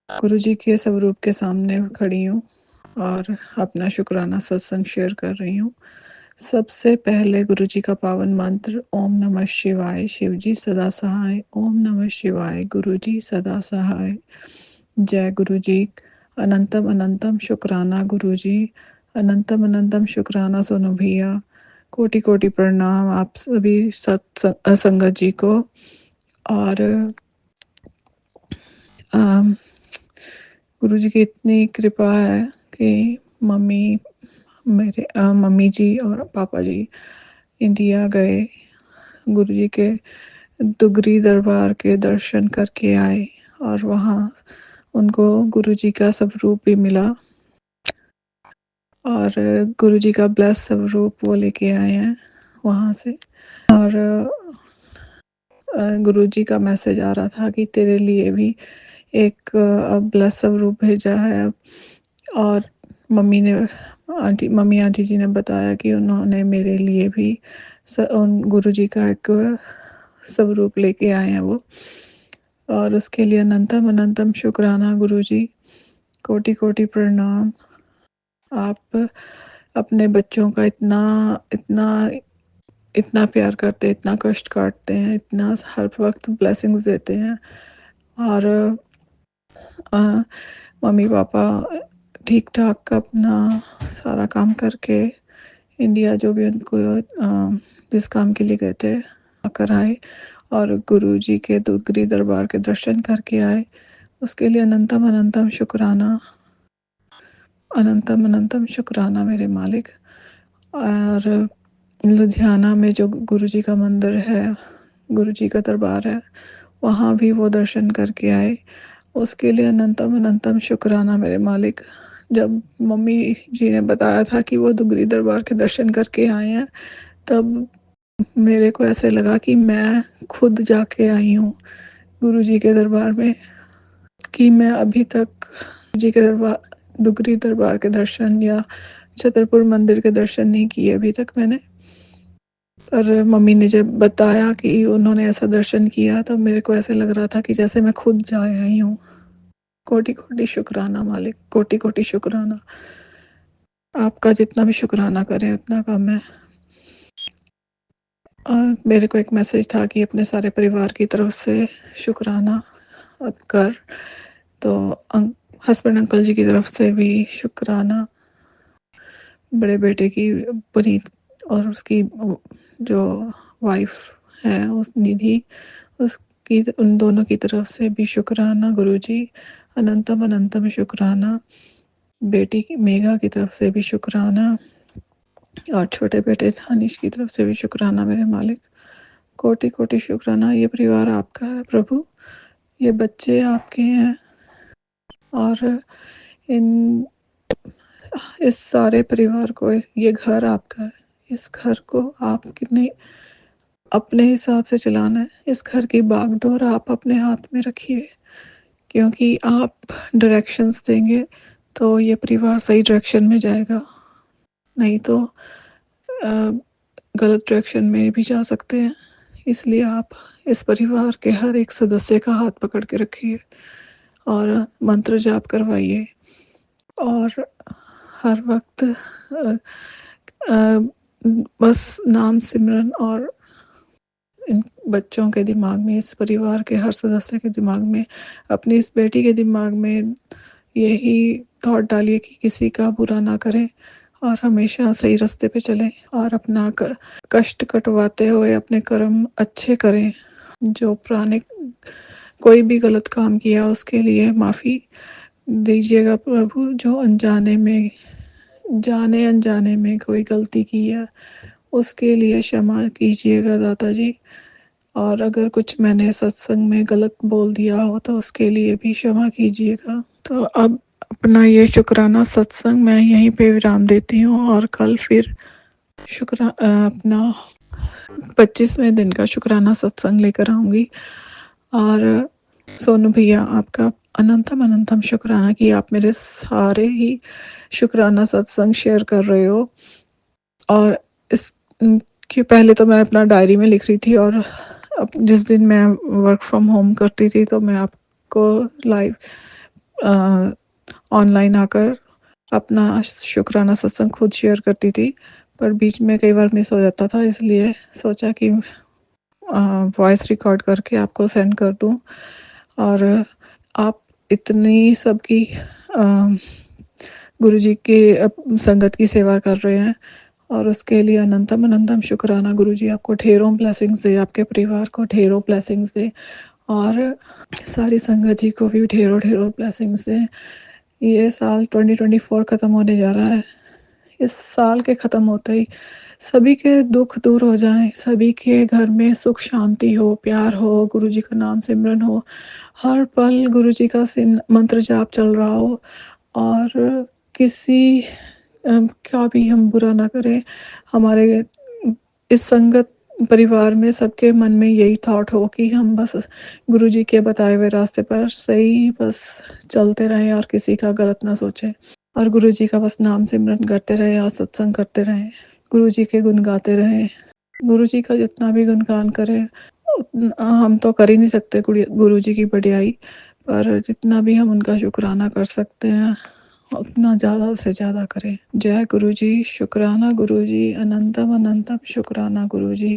गुरु जी के स्वरूप के सामने खड़ी हूँ और अपना शुक्राना सत्संग शेयर कर रही हूँ। सबसे पहले गुरु जी का पावन मंत्र ओम नमः शिवाय, शिव जी सदा सहाय। ओम नमः शिवाय, गुरु जी सदा सहाय। जय गुरु जी, अनंतम अनंतम शुक्राना गुरु जी, अनंतम अनंतम शुक्राना सोनू भैया। कोटि कोटि प्रणाम आप सभी संगत जी को। और गुरु जी की इतनी कृपा है कि मम्मी जी और पापा जी इंडिया गए, गुरु जी के दुगरी दरबार के दर्शन करके आए और वहाँ उनको गुरु जी का स्वरूप भी मिला और गुरु जी का ब्लेस स्वरूप वो लेके आए हैं वहाँ से। और गुरु जी का मैसेज आ रहा था कि तेरे लिए भी एक ब्लेस स्वरूप भेजा है। और मम्मी आंटी जी ने बताया कि उन्होंने मेरे लिए भी उन गुरु जी का एक स्वरूप लेके आए हैं वो, और उसके लिए अनंतम अनंतम शुक्राना गुरु जी, कोटि कोटि प्रणाम। आप अपने बच्चों का इतना इतना इतना प्यार करते, इतना कष्ट काटते हैं, इतना हर वक्त ब्लेसिंग्स देते हैं। और मम्मी पापा ठीक ठाक अपना सारा काम करके इंडिया जो भी उनको जिस काम के लिए गए थे आकर आए और गुरु जी के दुगरी दरबार के दर्शन करके आए। उसके लिए अनंतम अनंतम शुक्राना, अनंतम अनंतम शुक्राना मेरे मालिक। और लुधियाना में जो गुरु जी का मंदिर है, गुरु जी का दरबार है, वहाँ भी वो दर्शन करके आए। उसके लिए अनंतम अनंतम शुक्राना मेरे मालिक। जब मम्मी जी ने बताया था कि वो दुगरी दरबार के दर्शन करके आए हैं, तब मेरे को ऐसे लगा कि मैं खुद जाके आई हूँ गुरु जी के दरबार में, कि मैं अभी तक गुरु जी के दरबार दुगरी दरबार के दर्शन या छतरपुर मंदिर के दर्शन नहीं किए अभी तक मैंने। पर मम्मी ने जब बताया कि उन्होंने ऐसा दर्शन किया, तब मेरे को ऐसे लग रहा था कि जैसे मैं खुद जा आई हूँ। कोटि कोटि शुक्राना मालिक, कोटि कोटि शुक्राना। आपका जितना भी शुक्राना करें उतना कम है। मेरे को एक मैसेज था कि अपने सारे परिवार की तरफ से शुक्राना कर, तो हस्बैंड अंकल जी की तरफ से भी शुक्राना, बड़े बेटे की पुनीत और उसकी जो वाइफ है उस निधि, उसकी उन दोनों की तरफ से भी शुक्राना गुरुजी, अनंतम अनंतम शुक्राना। बेटी की मेघा की तरफ से भी शुक्राना और छोटे बेटे हनीश की तरफ से भी शुक्राना मेरे मालिक। कोटि कोटि शुक्राना। ये परिवार आपका है प्रभु, ये बच्चे आपके हैं और इस सारे परिवार को, ये घर आपका है, इस घर को आपने अपने हिसाब से चलाना है। इस घर की बागडोर आप अपने हाथ में रखिए, क्योंकि आप डायरेक्शंस देंगे तो ये परिवार सही डायरेक्शन में जाएगा, नहीं तो गलत डायरेक्शन में भी जा सकते हैं। इसलिए आप इस परिवार के हर एक सदस्य का हाथ पकड़ के रखिए और मंत्र जाप करवाइए और हर वक्त बस नाम सिमरन और इन बच्चों के दिमाग में, इस परिवार के हर सदस्य के दिमाग में, अपनी इस बेटी के दिमाग में यही थॉट डालिए कि किसी का बुरा ना करें और हमेशा सही रास्ते पे चलें और अपना कष्ट कटवाते हुए अपने कर्म अच्छे करें। जो पुराने कोई भी गलत काम किया उसके लिए माफ़ी दीजिएगा प्रभु। जो अनजाने में, जाने अनजाने में कोई गलती की है उसके लिए क्षमा कीजिएगा दाता जी। और अगर कुछ मैंने सत्संग में गलत बोल दिया हो तो उसके लिए भी क्षमा कीजिएगा। तो अब अपना ये शुक्राना सत्संग मैं यहीं पे विराम देती हूँ और कल फिर अपना 25वें दिन का शुक्राना सत्संग लेकर आऊँगी। और सोनू भैया, आपका अनंतम अनंतम शुक्राना कि आप मेरे सारे ही शुक्राना सत्संग शेयर कर रहे हो। और इस कि पहले तो मैं अपना डायरी में लिख रही थी और अब जिस दिन मैं वर्क फ्रॉम होम करती थी तो मैं आपको लाइव ऑनलाइन आकर अपना शुक्राना सत्संग खुद शेयर करती थी, पर बीच में कई बार मिस हो जाता था, इसलिए सोचा कि वॉइस रिकॉर्ड करके आपको सेंड कर दूं। और आप इतनी सबकी गुरुजी के संगत की सेवा कर रहे हैं और उसके लिए अनंतम अनंतम शुक्राना। गुरुजी आपको ढेरों ब्लेसिंग्स दे, आपके परिवार को ढेरों ब्लेसिंग्स दे और सारी संगत जी को भी ढेरों ढेरों ब्लेसिंग्स दे। ये साल 2024 ख़त्म होने जा रहा है। इस साल के ख़त्म होते ही सभी के दुख दूर हो जाएं, सभी के घर में सुख शांति हो, प्यार हो, गुरुजी का नाम सिमरन हो, हर पल गुरुजी का मंत्र जाप चल रहा हो और किसी का भी हम बुरा ना करें। हमारे इस संगत परिवार में सबके मन में यही थॉट हो कि हम बस गुरुजी के बताए हुए रास्ते पर सही बस चलते रहें और किसी का गलत ना सोचें और गुरुजी का बस नाम सिमरन करते रहें और सत्संग करते रहें, गुरुजी के गुण गाते रहें। गुरुजी का जितना भी गुणगान करें हम तो कर ही नहीं सकते गुरुजी की बढ़ियाई, पर जितना भी हम उनका शुक्राना कर सकते हैं उतना ज़्यादा से ज़्यादा करें। जय गुरुजी, शुक्राना गुरुजी, अनंतम अनंतम शुक्राना गुरुजी।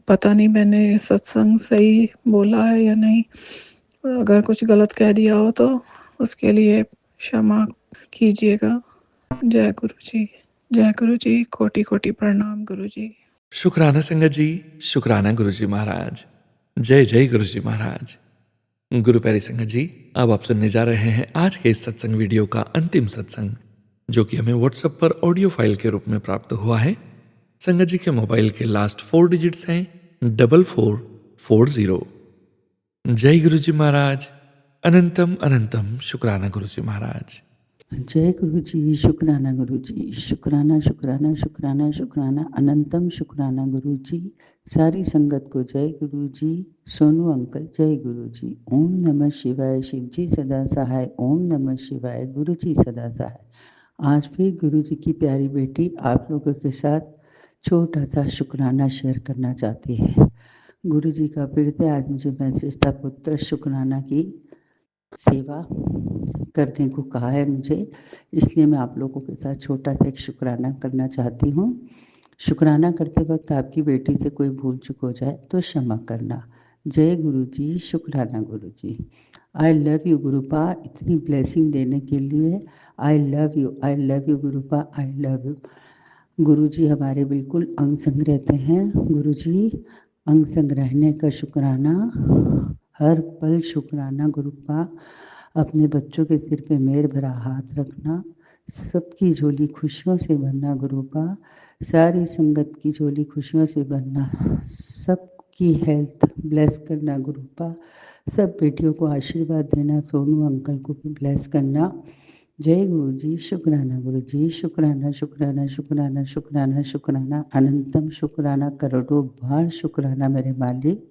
पता नहीं मैंने सत्संग सही बोला है या नहीं, अगर कुछ गलत कह दिया हो तो उसके लिए क्षमा कीजिएगा। जय गुरुजी, जय गुरुजी, कोटि कोटि प्रणाम गुरुजी। शुक्राना संगत जी, शुक्राना गुरुजी महाराज। जय जय गुरुजी महाराज। गुरु प्यारी संगत जी, अब आप सुनने जा रहे हैं आज के इस सत्संग वीडियो का अंतिम सत्संग, जो कि हमें व्हाट्सएप पर ऑडियो फाइल के रूप में प्राप्त हुआ है। संगत जी के मोबाइल के लास्ट 4 डिजिट्स हैं 4440। जय गुरुजी महाराज। अनंतम अनंतम शुक्राना गुरुजी महाराज। जय गुरु जी, शुक्राना गुरु जी, शुक्राना शुक्राना शुक्राना शुक्राना, अनंतम शुक्राना गुरु जी। सारी संगत को जय गुरु जी। सोनू अंकल जय गुरु जी। ओम नमः शिवाय, शिव जी सदा सहाय। ओम नमः शिवाय, गुरु जी सदा सहाय। आज फिर गुरु जी की प्यारी बेटी आप लोगों के साथ छोटा सा शुक्राना शेयर करना चाहती है। गुरु जी का फिर से आज मुझे मैसेज था, पुत्र शुक्राना की सेवा करने को कहा है मुझे, इसलिए मैं आप लोगों के साथ छोटा सा एक शुक्राना करना चाहती हूँ। शुक्राना करते वक्त आपकी बेटी से कोई भूल चूक हो जाए तो क्षमा करना। जय गुरु जी, शुक्राना गुरु जी। आई लव यू गुरुपा, इतनी ब्लेसिंग देने के लिए। I love you गुरुपा, I love you. गुरु जी हमारे बिल्कुल अंग संग रहते हैं। गुरु जी अंग संग रहने का शुक्राना, हर पल शुक्राना गुरुपा। अपने बच्चों के सिर पे मेहर भरा हाथ रखना, सबकी झोली खुशियों से भरना गुरुपा। सारी संगत की झोली खुशियों से भरना, सबकी हेल्थ ब्लेस करना गुरुपा। सब बेटियों को आशीर्वाद देना, सोनू अंकल को भी ब्लेस करना। जय गुरु जी, शुक्राना गुरु जी, शुक्राना शुक्राना शुक्राना शुक्राना शुक्राना, अनंतम शुक्राना, करोड़ों बार शुक्राना मेरे मालिक।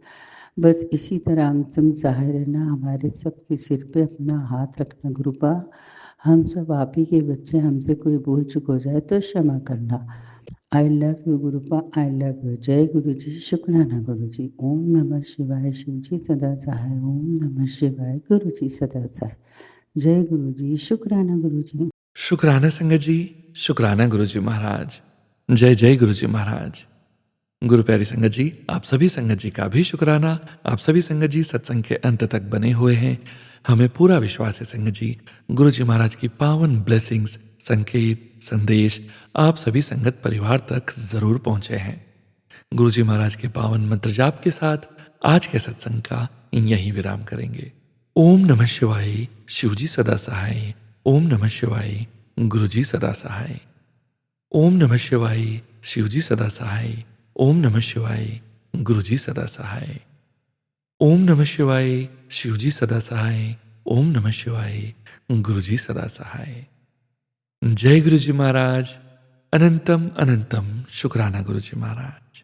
बस इसी तरह अंग संग सहाय रहना, हमारे सबके सिर पे अपना हाथ रखना गुरुपा। हम सब आप ही के बच्चे, हमसे कोई भूल चूक हो जाए तो क्षमा करना। I love you गुरुपा, I love you. जय गुरु जी, शुक्राना गुरु जी। ओम नमः शिवाय, शिव जी सदा सहाय। ओम नमः शिवाय, गुरु जी सदा सहाय। जय गुरु जी, शुक्राना गुरु जी। शुक्राना संगत जी, शुक्राना गुरु जी महाराज। जय जय गुरु जी महाराज। गुरु प्यारी संगत जी, आप सभी संगत जी का भी शुक्राना। आप सभी संगत जी सत्संग के अंत तक बने हुए हैं। हमें पूरा विश्वास है संगत जी, गुरु जी महाराज की पावन ब्लेसिंग्स, संकेत, संदेश आप सभी संगत परिवार तक जरूर पहुंचे हैं। गुरु जी महाराज के पावन मंत्र जाप के साथ आज के सत्संग का यही विराम करेंगे। ओम नमः शिवाय, शिव जी सदा सहाय। ओम नमः शिवाय, गुरु जी सदा सहाय। ओम नमः शिवाय, शिव जी सदा सहाय। ओम नमः शिवाय, गुरु जी सदा सहाय। ओम नमः शिवाय, शिव जी सदा सहाय। ओम नमः शिवाय, गुरु जी सदा सहाय। जय गुरु जी महाराज। अनंतम अनंतम शुक्राना गुरु जी महाराज।